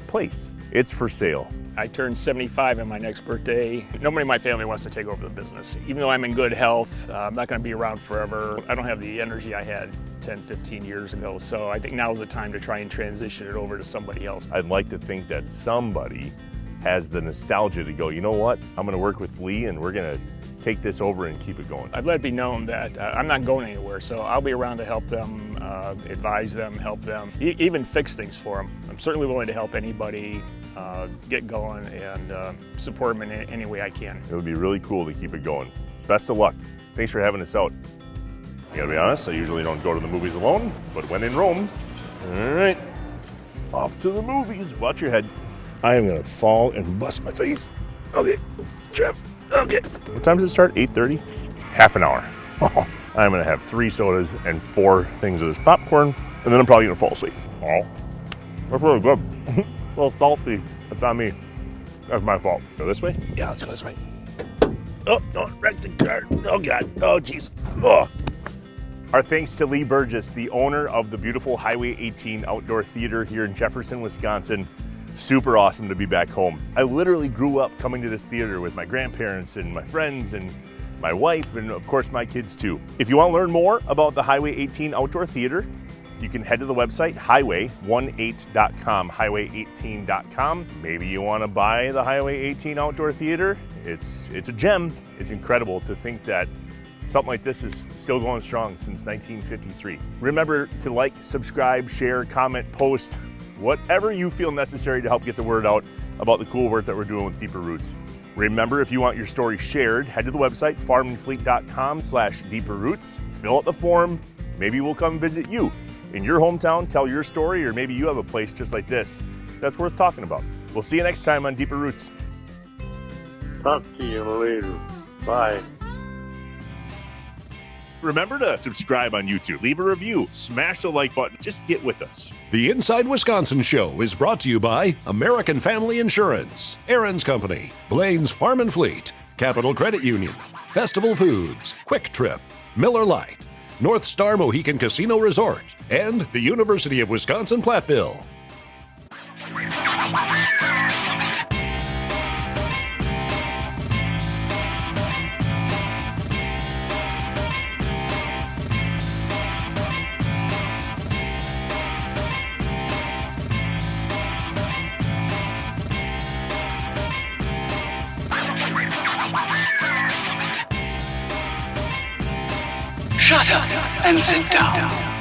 place. It's for sale. I turned 75 on my next birthday. Nobody in my family wants to take over the business. Even though I'm in good health, I'm not gonna be around forever. I don't have the energy I had 10, 15 years ago, so I think now's the time to try and transition it over to somebody else. I'd like to think that somebody has the nostalgia to go, you know what, I'm gonna work with Lee and we're gonna take this over and keep it going. I'd let it be known that I'm not going anywhere, so I'll be around to help them, advise them, help them, even fix things for them. I'm certainly willing to help anybody get going and support them in any way I can. It would be really cool to keep it going. Best of luck. Thanks for having us out. I gotta be honest, I usually don't go to the movies alone, but when in Rome, all right, off to the movies. Watch your head. I am gonna fall and bust my face. Okay, Trev. Okay. What time does it start? 8:30? Half an hour. I'm gonna have 3 sodas and 4 things of this popcorn, and then I'm probably gonna fall asleep. Oh, that's really good. A little salty. That's on me. That's my fault. Go this way? Yeah, let's go this way. Oh, don't wreck the car. Oh, God. Oh, jeez. Oh. Our thanks to Lee Burgess, the owner of the beautiful Highway 18 Outdoor Theater here in Jefferson, Wisconsin. Super awesome to be back home. I literally grew up coming to this theater with my grandparents and my friends and my wife and of course my kids too. If you want to learn more about the Highway 18 Outdoor Theater, you can head to the website highway18.com, highway18.com. Maybe you want to buy the Highway 18 Outdoor Theater. It's a gem. It's incredible to think that something like this is still going strong since 1953. Remember to like, subscribe, share, comment, post, whatever you feel necessary to help get the word out about the cool work that we're doing with Deeper Roots. Remember, if you want your story shared, head to the website farmandfleet.com/deeperroots. Fill out the form. Maybe we'll come visit you in your hometown, tell your story, or maybe you have a place just like this that's worth talking about. We'll see you next time on Deeper Roots. Talk to you later. Bye. Remember to subscribe on YouTube, leave a review, smash the like button, just get with us. The Inside Wisconsin Show is brought to you by American Family Insurance, Aaron's Company, Blaine's Farm and Fleet, Capital Credit Union, Festival Foods, Quick Trip, Miller Lite, North Star Mohican Casino Resort, and the University of Wisconsin-Platteville. Shut up and sit down.